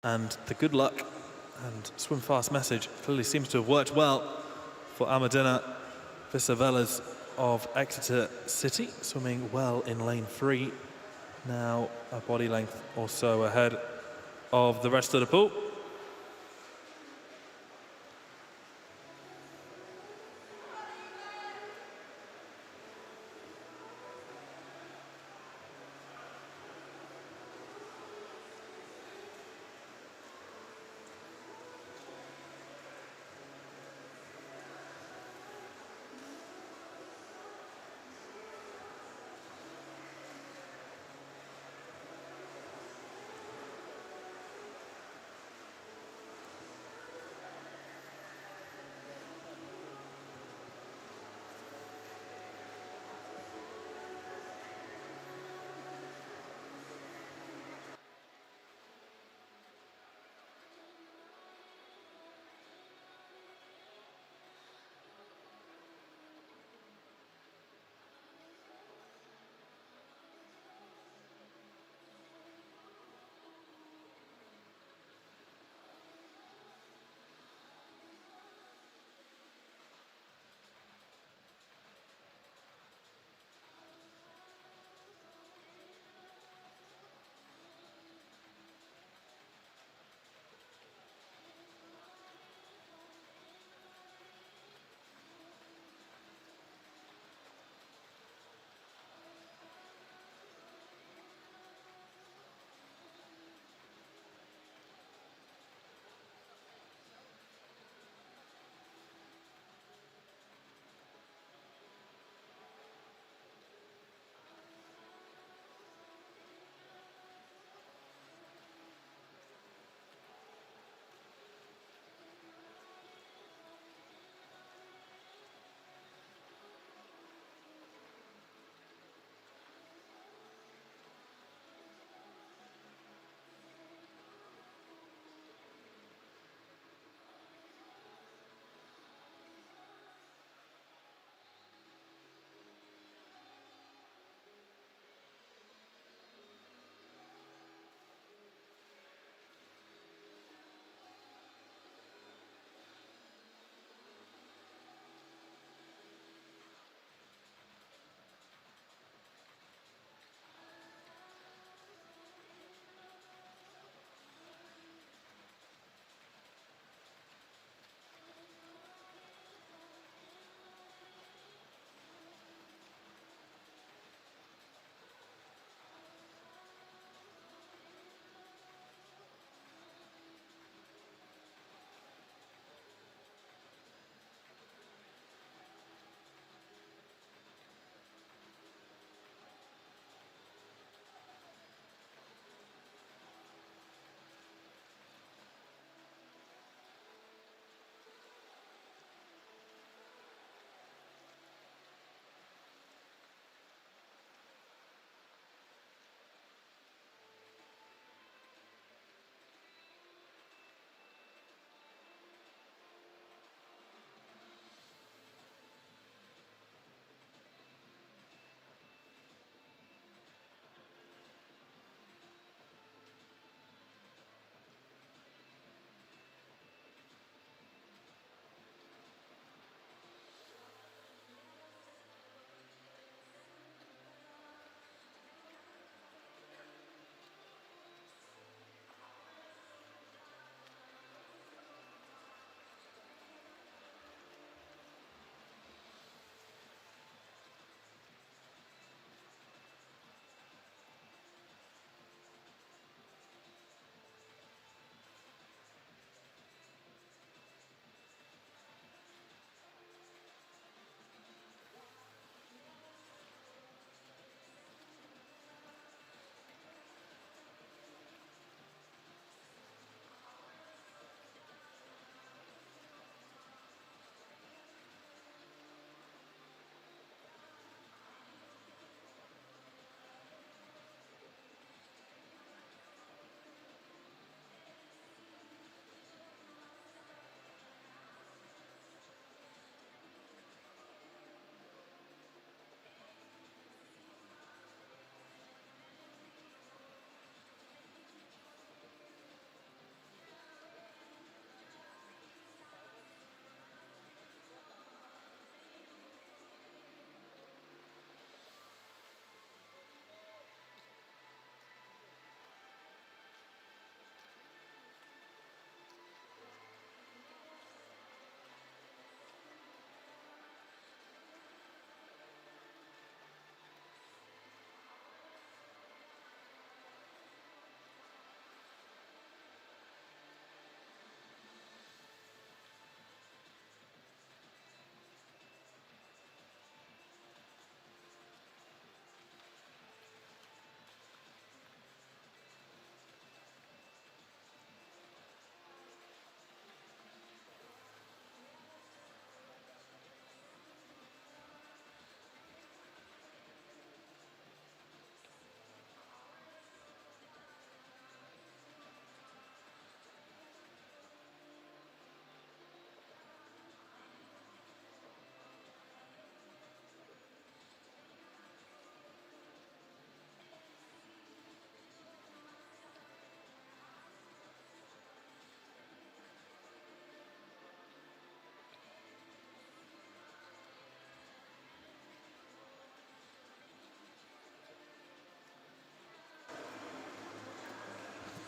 And the good luck and swim fast message clearly seems to have worked well for Almudena Visavelas of Exeter City, swimming well in lane 3. Now a body length or so ahead of the rest of the pool.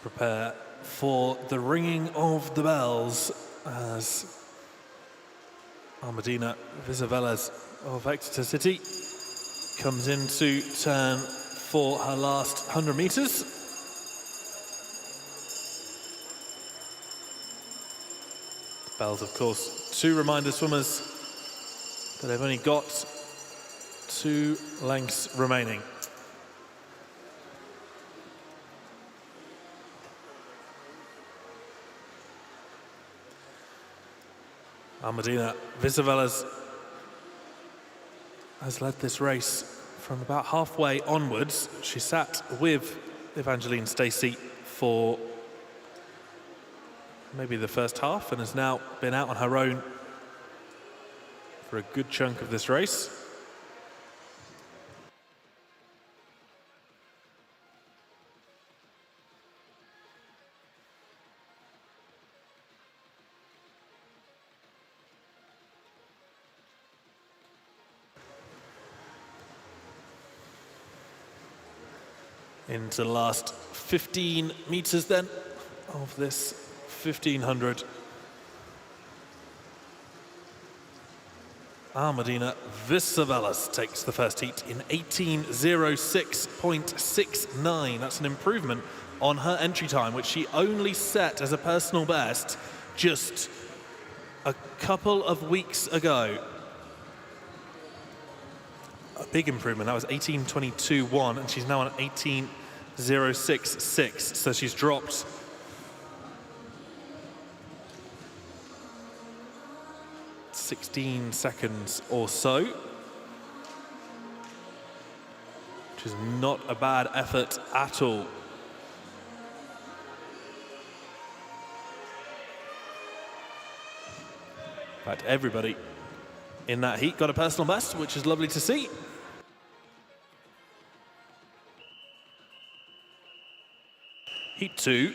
Prepare for the ringing of the bells as Almudena Vizavelas of Exeter City comes into turn for her last 100 meters. Bells, of course, two reminder swimmers, but they've only got 2 lengths remaining. Almudena Vizavelas has led this race from about halfway onwards. She sat with Evangeline Stacey for maybe the first half and has now been out on her own for a good chunk of this race. Into the last 15 meters then of this 1500. Almudena Vizavelas takes the first heat in 18:06.69. That's an improvement on her entry time, which she only set as a personal best just a couple of weeks ago. A big improvement. That was 18:22.1, and she's now on 18:06.6. So she's dropped 16 seconds or so, which is not a bad effort at all. In fact, everybody in that heat got a personal best, which is lovely to see. Heat 2.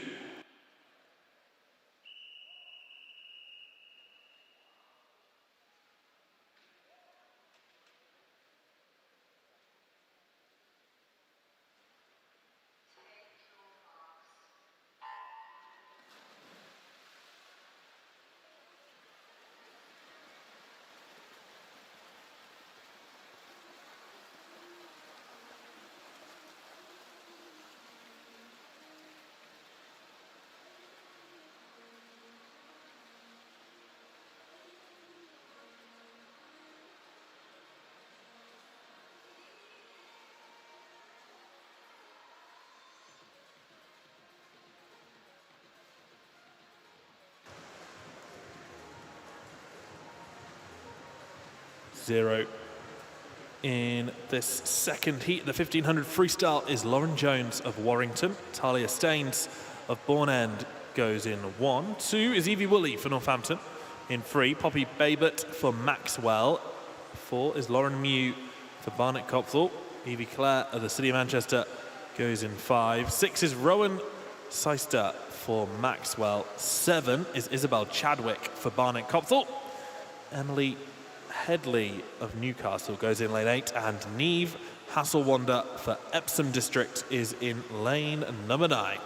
Zero in this second heat. The 1500 freestyle is Lauren Jones of Warrington. Talia Staines of Bourne End goes in 1. 2 is Evie Woolley for Northampton in 3. Poppy Babbitt for Maxwell. 4 is Lauren Mew for Barnet Copthall. Evie Clare of the City of Manchester goes in 5. 6 is Rowan Seister for Maxwell. 7 is Isabel Chadwick for Barnet Copthall. Emily Headley of Newcastle goes in lane 8, and Neve Hasselwander for Epsom District is in lane number 9.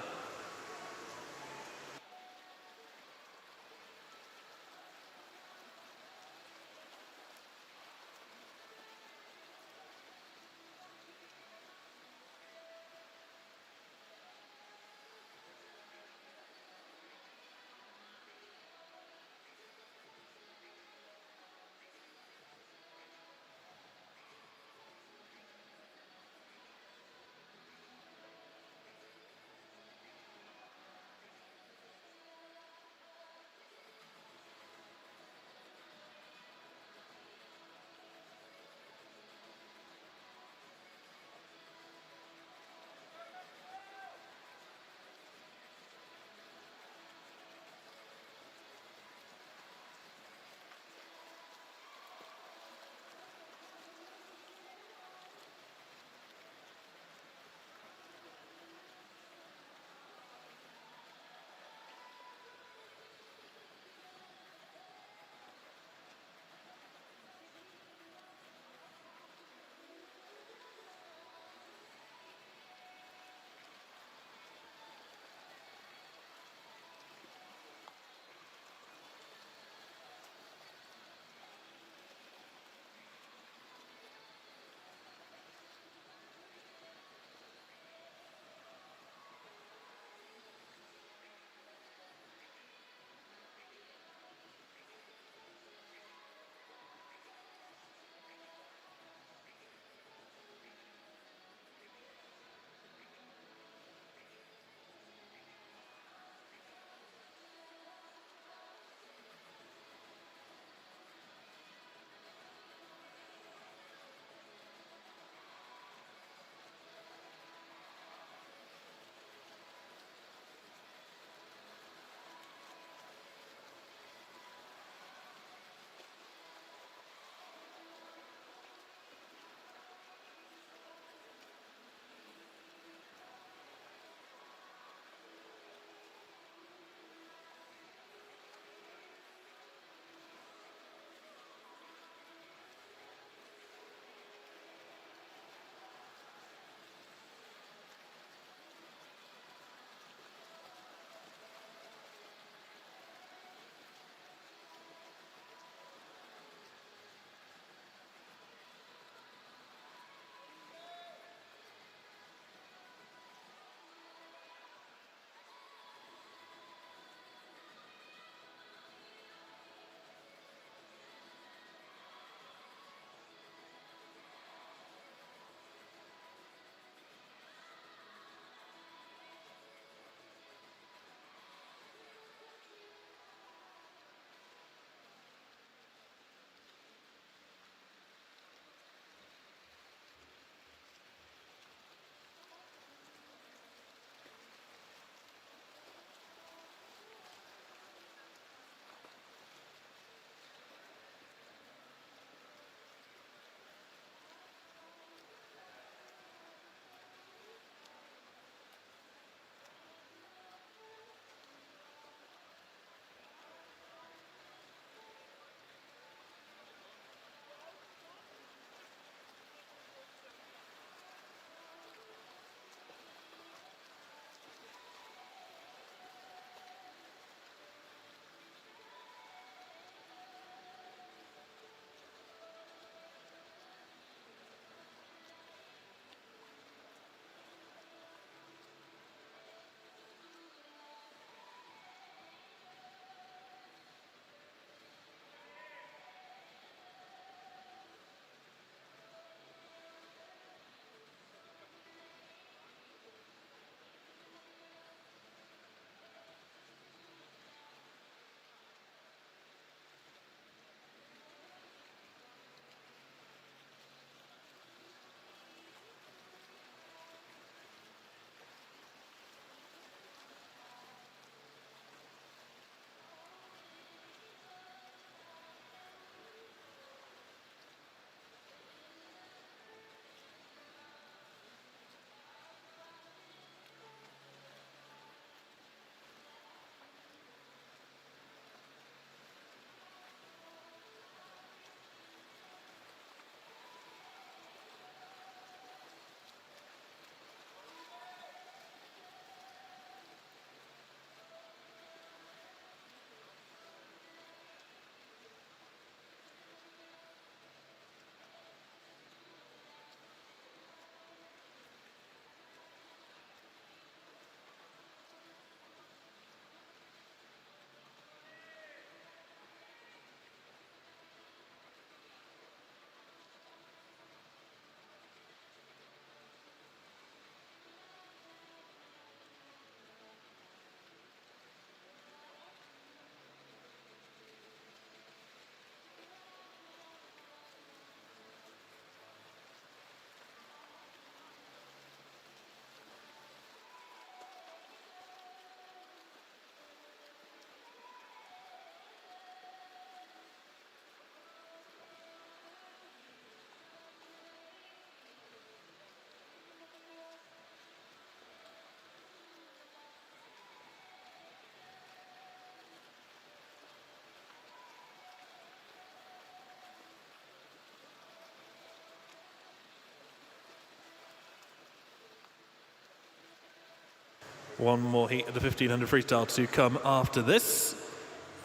One more heat of the 1500 freestyle to come after this.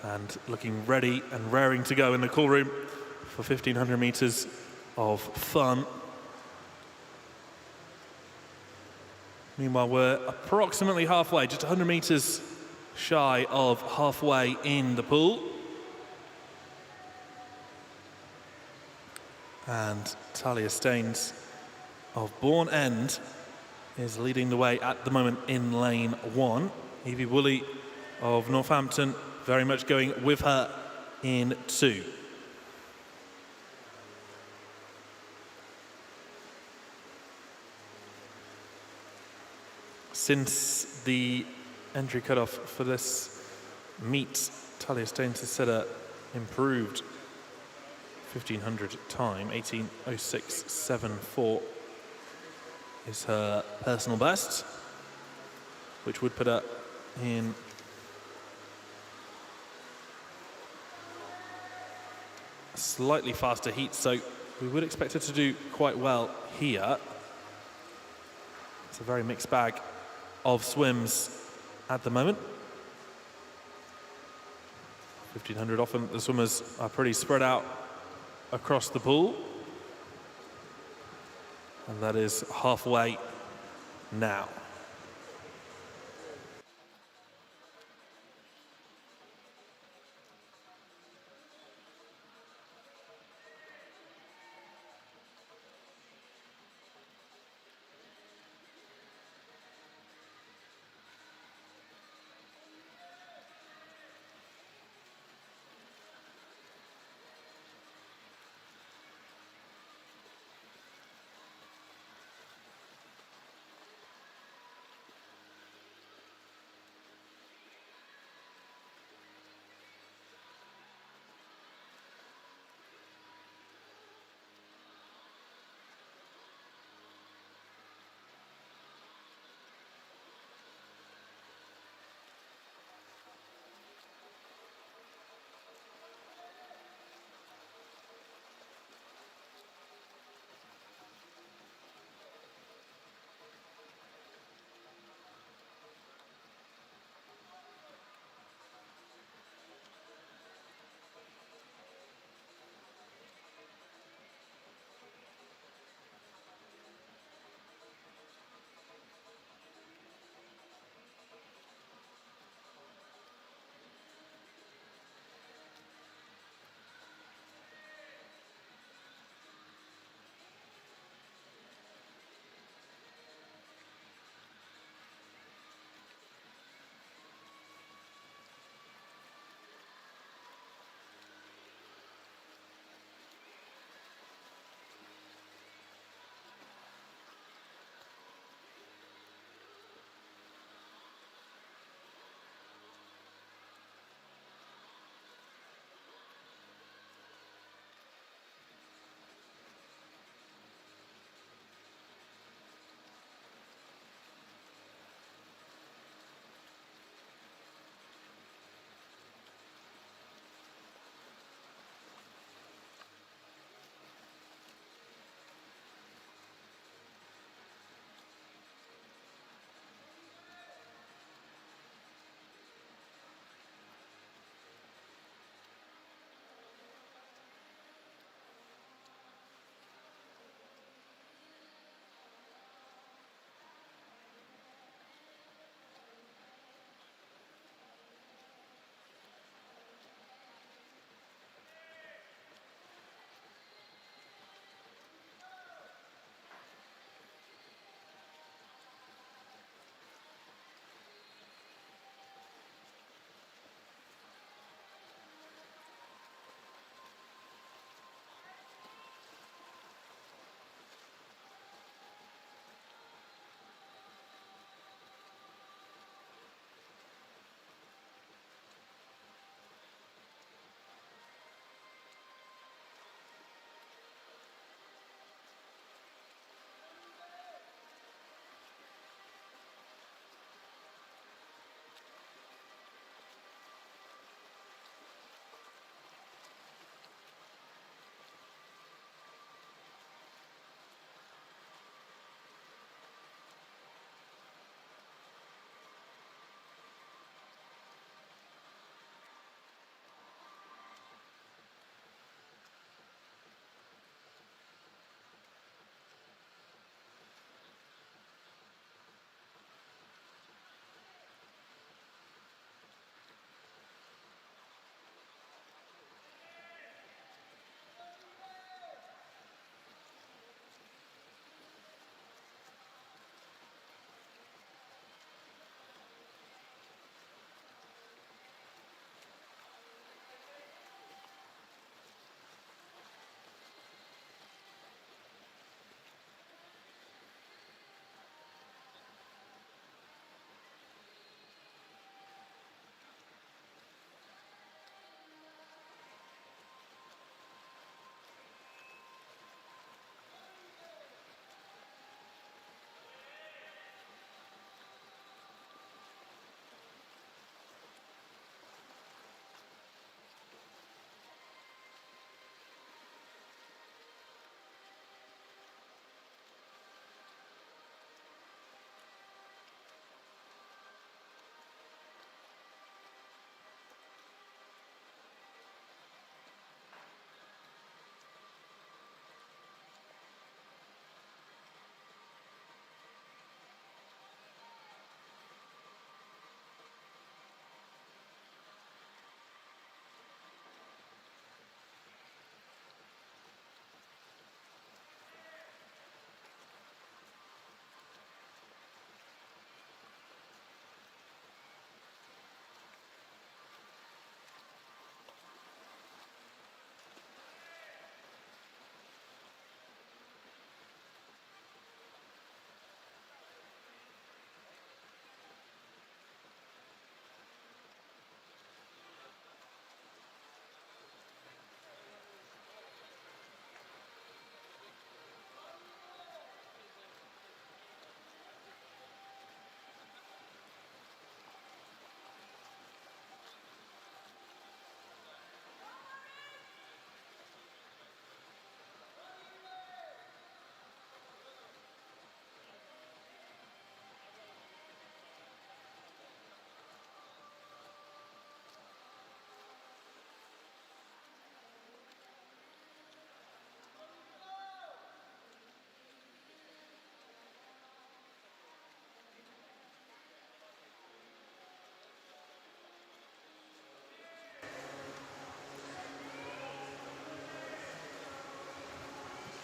And looking ready and raring to go in the call room for 1500 meters of fun. Meanwhile, we're approximately halfway, just 100 meters shy of halfway in the pool. And Talia Staines of Bourne End is leading the way at the moment in lane 1. Evie Woolley of Northampton very much going with her in 2. Since the entry cutoff for this meet, Talia Staines has set a improved 1500 time. 18:06.74 is her personal best, which would put her in a slightly faster heat, so we would expect her to do quite well here. It's a very mixed bag of swims at the moment. 1500, often the swimmers are pretty spread out across the pool. And that is halfway now.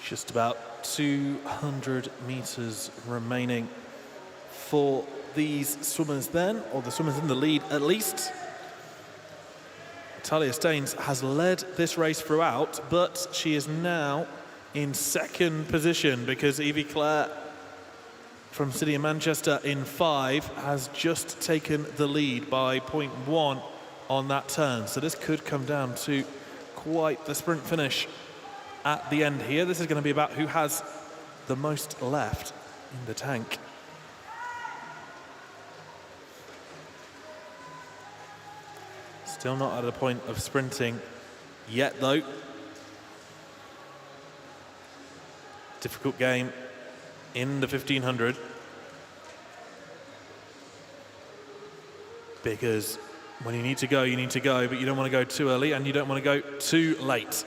Just about 200 meters remaining for these swimmers then, or the swimmers in the lead at least. Talia Staines has led this race throughout, but she is now in second position because Evie Clare from City of Manchester in 5 has just taken the lead by 0.1 on that turn. So this could come down to quite the sprint finish at the end here. This is going to be about who has the most left in the tank. Still not at a point of sprinting yet, though. Difficult game in the 1500. Because when you need to go, but you don't want to go too early and you don't want to go too late.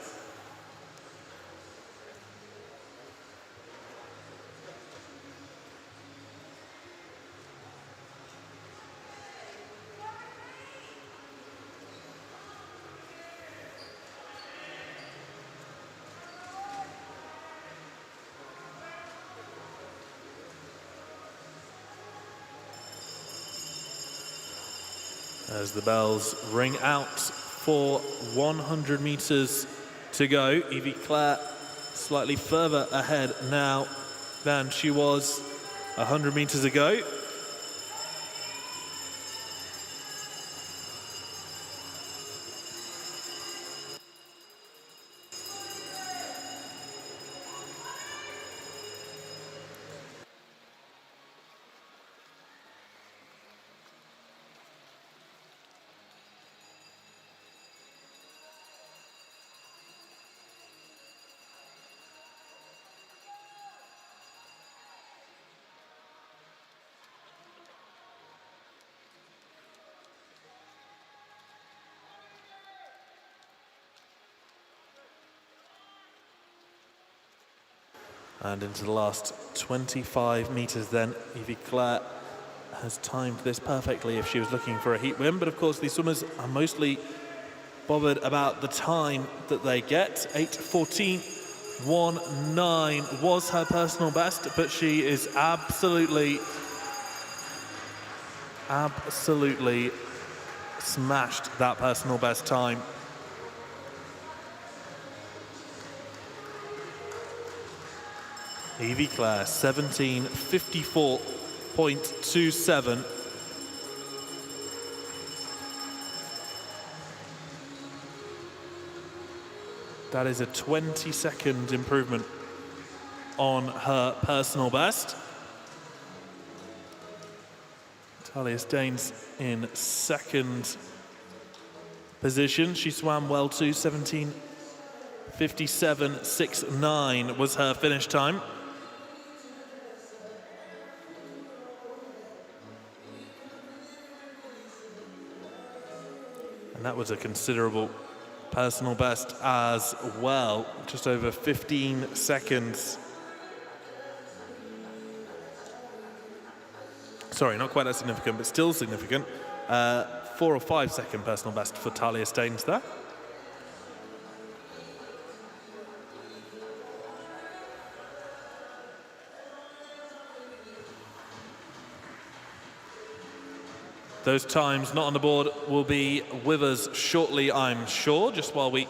As the bells ring out for 100 meters to go. Evie Clare slightly further ahead now than she was 100 meters ago. And into the last 25 meters then, Evie Clare has timed this perfectly if she was looking for a heat win. But of course, these swimmers are mostly bothered about the time that they get. 8:14.19 was her personal best, but she is absolutely smashed that personal best time. Evie Clare, 17:54.27. That is a 20-second improvement on her personal best. Talia Staines in second position. She swam well too, 17:57.69 was her finish time. And that was a considerable personal best as well, just over 15 seconds. Sorry, not quite that significant, but still significant. 4 or 5 second personal best for Talia Staines there. Those times not on the board will be with us shortly, I'm sure, just while we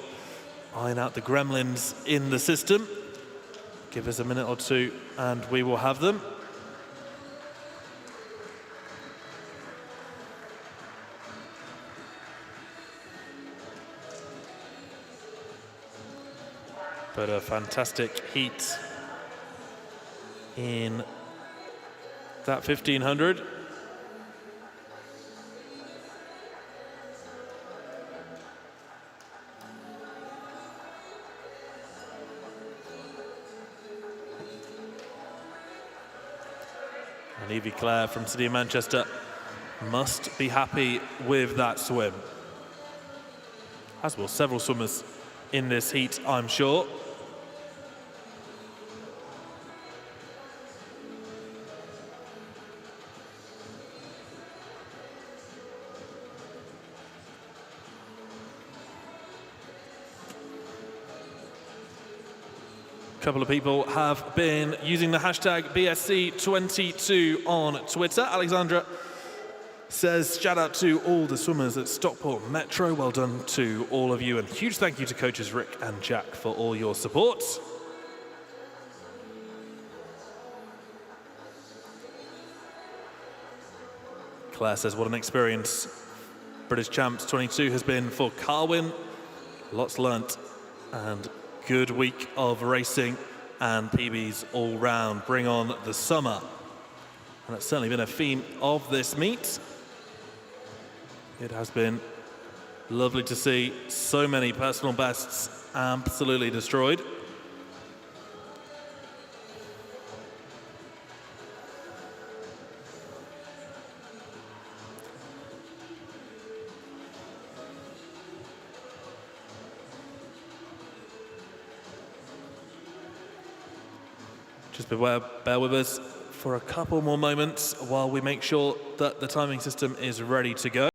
iron out the gremlins in the system. Give us a minute or two and we will have them. But a fantastic heat in that 1500. And Evie Clare from City of Manchester must be happy with that swim. As will several swimmers in this heat, I'm sure. A couple of people have been using the hashtag BSC22 on Twitter. Alexandra says, shout out to all the swimmers at Stockport Metro. Well done to all of you, and huge thank you to coaches Rick and Jack for all your support. Claire says, what an experience British Champs 22 has been for Carwyn. Lots learnt and good week of racing and PBs all round. Bring on the summer. And that's certainly been a theme of this meet. It has been lovely to see so many personal bests absolutely destroyed. Just bear with us for a couple more moments while we make sure that the timing system is ready to go.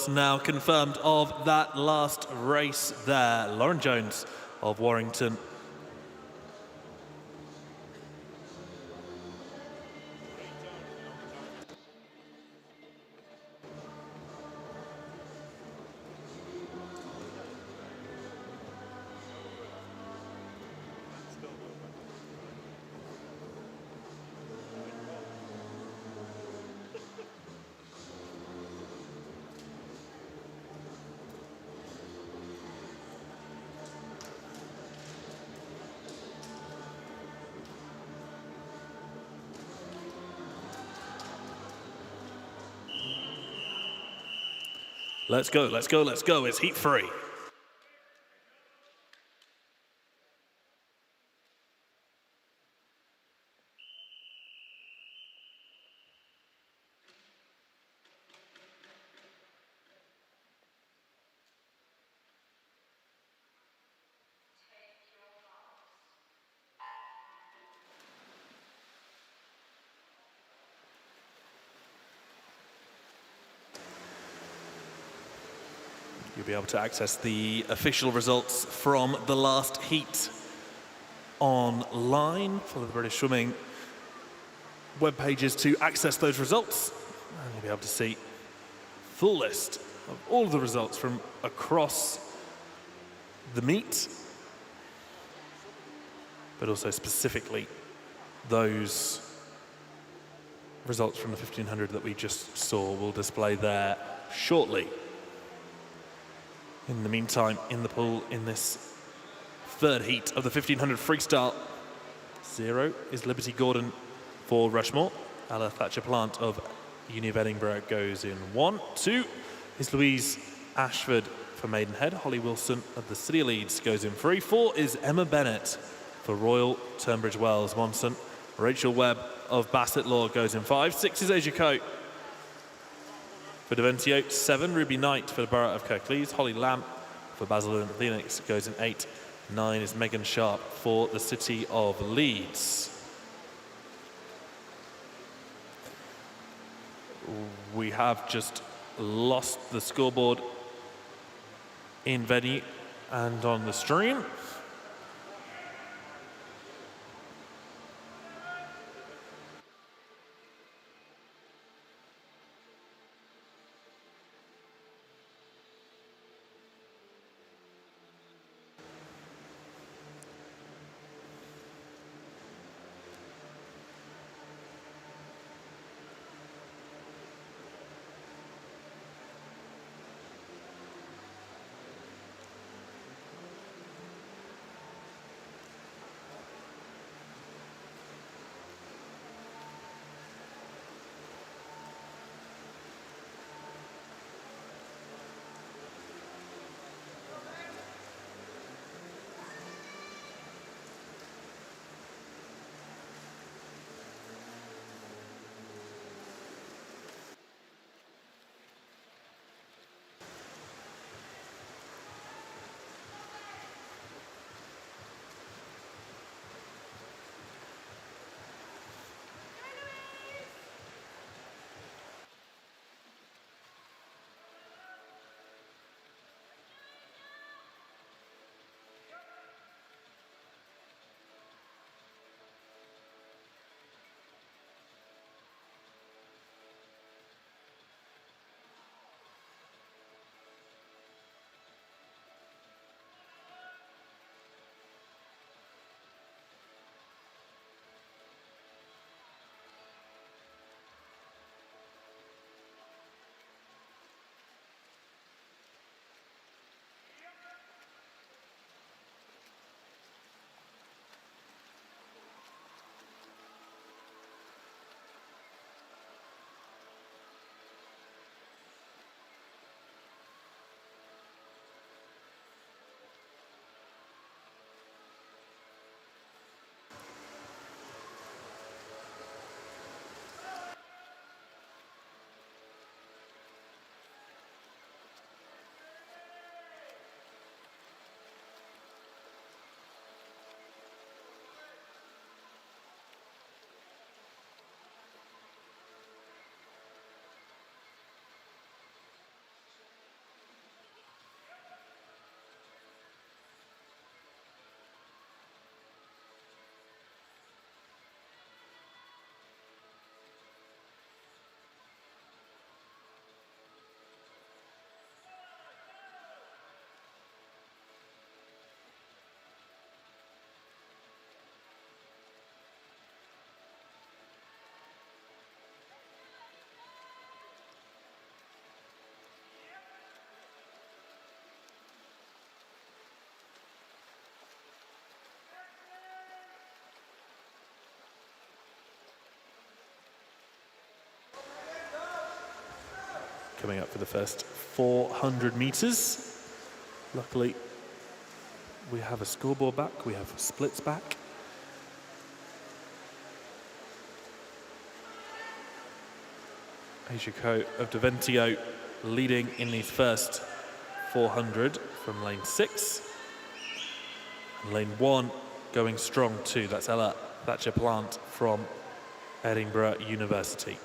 Now confirmed of that last race there. Lauren Jones of Warrington Let's go, let's go, let's go. It's heat 3. You'll be able to access the official results from the last heat online for the British Swimming web pages to access those results. And you'll be able to see full list of all of the results from across the meet, but also specifically those results from the 1500 that we just saw will display there shortly. In the meantime, in the pool, in this third heat of the 1500 freestyle, 0 is Liberty Gordon for Rushmore. Ella Thatcher-Plant of Uni of Edinburgh goes in 1. 2 is Louise Ashford for Maidenhead. Holly Wilson of the City of Leeds goes in 3. 4 is Emma Bennett for Royal Tunbridge Wells Monson. Rachel Webb of Bassett Law goes in 5. 6 is Asia Coate for Deventio. 7, Ruby Knight for the Borough of Kirklees. Holly Lamb for Basildon Phoenix goes in 8. 9 is Megan Sharp for the City of Leeds. We have just lost the scoreboard in venue and on the stream. coming up for the first 400 meters. Luckily, we have a scoreboard back, we have splits back. Asia of Deventio leading in these first 400 from lane 6. And lane 1 going strong too. That's Ella Thatcher-Plant from Edinburgh University.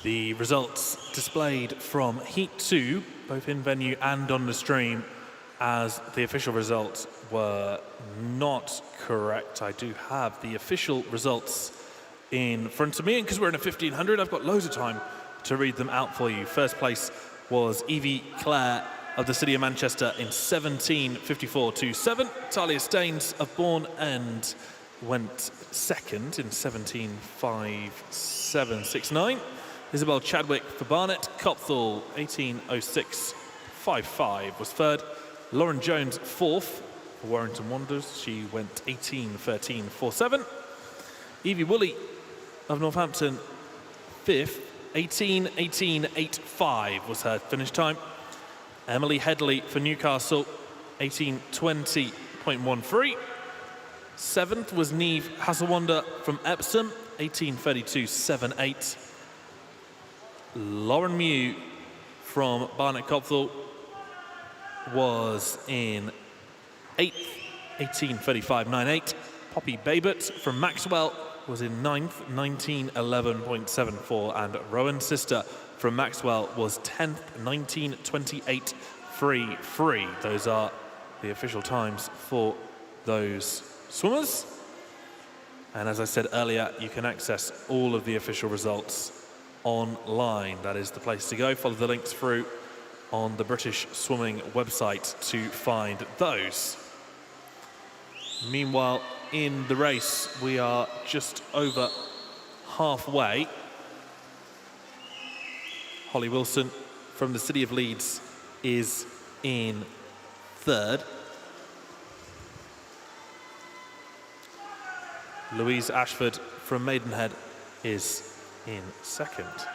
The results displayed from Heat 2, both in venue and on the stream, as the official results were not correct. I do have the official results in front of me, and because we're in a 1500, I've got loads of time to read them out for you. First place was Evie Clare of the City of Manchester in 17:54.27. Talia Staines of Bourne End went second in 17:57.69. Isabel Chadwick for Barnet. Copthall, 18:06.55 was third. Lauren Jones, fourth for Warrington Wanderers. She went 18:13.47. Evie Woolley of Northampton, fifth. 18:18.85 was her finish time. Emily Headley for Newcastle, 18:20.13. Seventh was Neve Hasselwander from Epsom, 18:32.78. Lauren Mew from Barnet Copthall was in 8th, 18:35.98. Poppy Babbitt from Maxwell was in 9th, 19:11.74. And Rowan Sister from Maxwell was 10th, 19:28.33. Those are the official times for those swimmers. And as I said earlier, you can access all of the official results online. That is the place to go. Follow the links through on the British Swimming website to find those. Meanwhile, in the race, we are just over halfway. Holly Wilson from the City of Leeds is in third. Louise Ashford from Maidenhead is in second.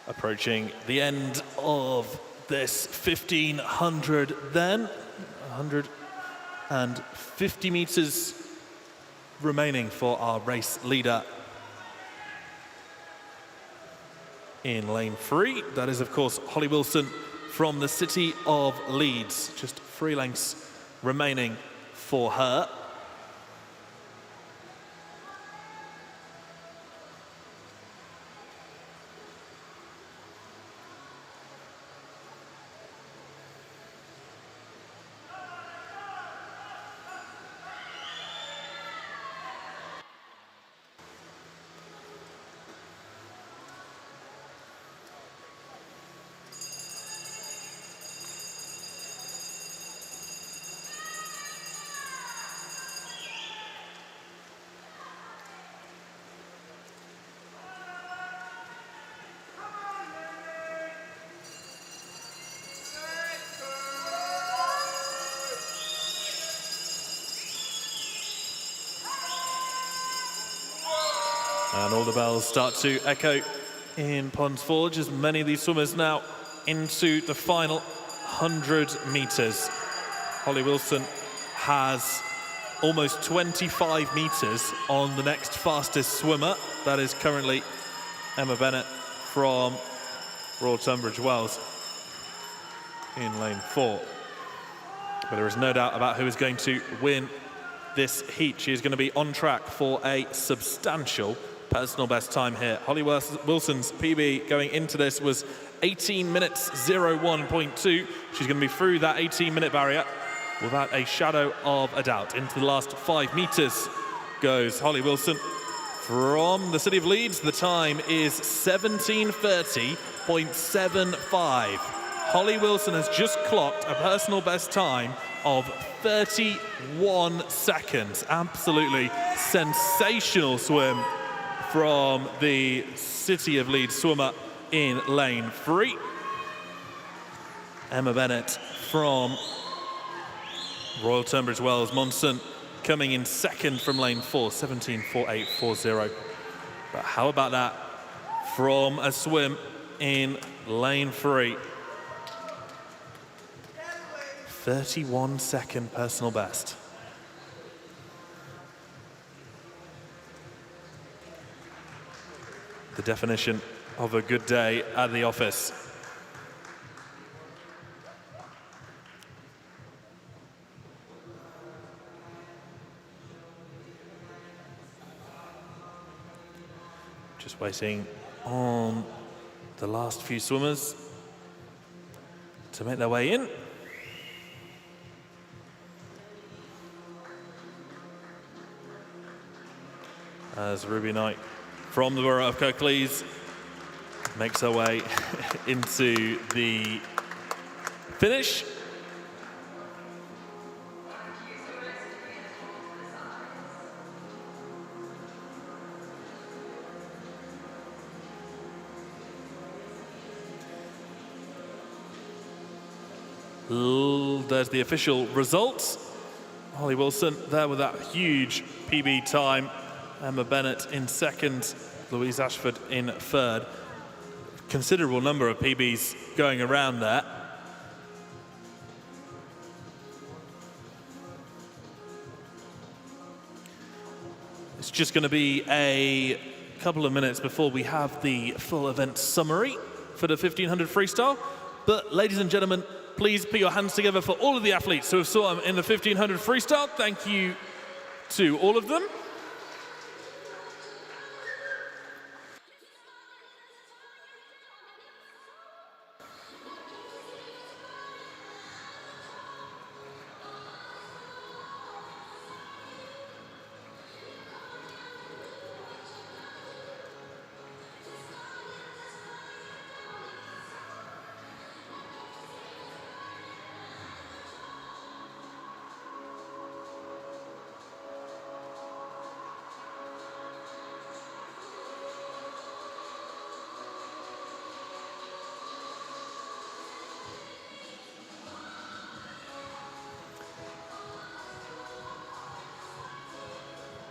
Approaching the end of this 1500 then. 150 meters remaining for our race leader in lane 3. That is, of course, Holly Wilson from the city of Leeds. Just 3 lengths remaining for her. And all the bells start to echo in Ponds Forge as many of these swimmers now into the final 100 meters. Holly Wilson has almost 25 meters on the next fastest swimmer. That is currently Emma Bennett from Royal Tunbridge Wells in lane 4. But there is no doubt about who is going to win this heat. She is going to be on track for a substantial personal best time here. Holly Wilson's PB going into this was 18 minutes 01.2. She's going to be through that 18-minute barrier without a shadow of a doubt. Into the last 5 meters goes Holly Wilson from the city of Leeds. The time is 17:30.75. Holly Wilson has just clocked a personal best time of 31 seconds. Absolutely sensational swim from the city of Leeds swimmer in lane 3. Emma Bennett from Royal Tunbridge Wells, Monson, coming in second from lane 4, 17:48.40. But how about that from a swim in lane 3? 31-second personal best. The definition of a good day at the office. Just waiting on the last few swimmers to make their way in. As Ruby Knight from the borough of Kirklees makes her way into the finish. There's the official results. Holly Wilson there with that huge PB time. Emma Bennett in second, Louise Ashford in third. Considerable number of PBs going around there. It's just going to be a couple of minutes before we have the full event summary for the 1500 freestyle. But ladies and gentlemen, please put your hands together for all of the athletes who have swum in the 1500 freestyle. Thank you to all of them.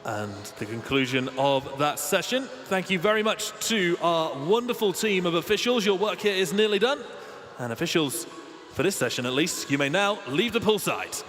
and the conclusion of that session. Thank you very much to our wonderful team of officials. Your work here is nearly done. And officials, for this session at least, you may now leave the poolside.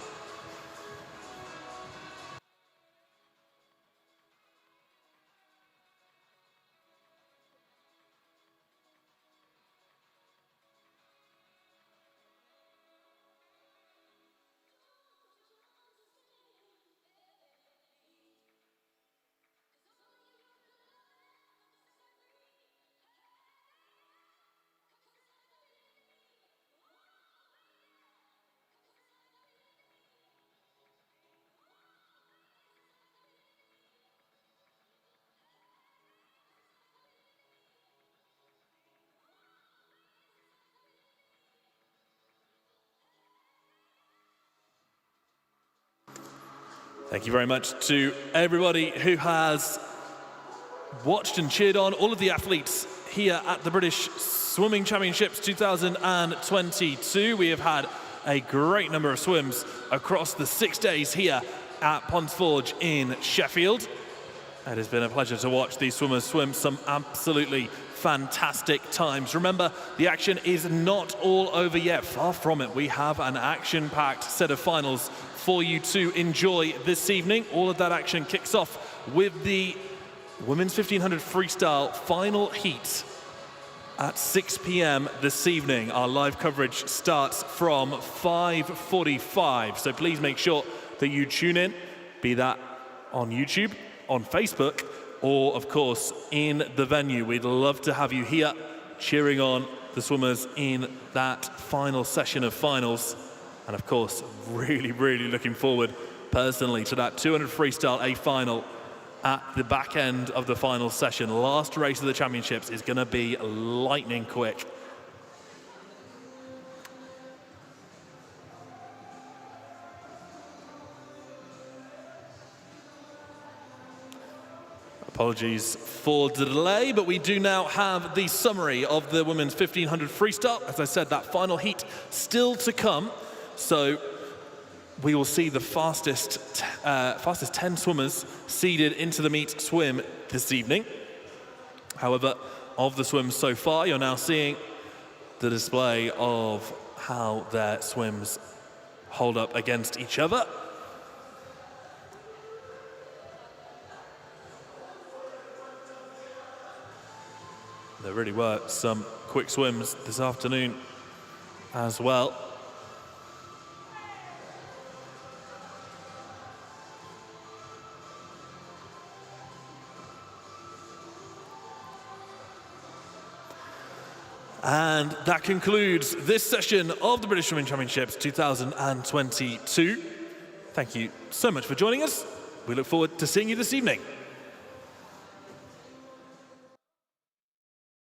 Thank you very much to everybody who has watched and cheered on, all of the athletes here at the British Swimming Championships 2022. We have had a great number of swims across the 6 days here at Ponds Forge in Sheffield. It has been a pleasure to watch these swimmers swim some absolutely fantastic times. Remember, the action is not all over yet. Far from it. We have an action-packed set of finals for you to enjoy this evening. All of that action kicks off with the Women's 1500 Freestyle final heat at 6 p.m. this evening. Our live coverage starts from 5:45, so please make sure that you tune in, be that on YouTube, on Facebook, or of course in the venue. We'd love to have you here cheering on the swimmers in that final session of finals. And of course, really looking forward personally to that 200 freestyle A final at the back end of the final session. Last race of the championships is going to be lightning quick. Apologies for the delay, but we do now have the summary of the women's 1500 freestyle. As I said, that final heat still to come. So we will see the fastest 10 swimmers seeded into the meet swim this evening. However, of the swims so far, you're now seeing the display of how their swims hold up against each other. There really were some quick swims this afternoon as well. And that concludes this session of the British Swimming Championships 2022. Thank you so much for joining us. We look forward to seeing you this evening.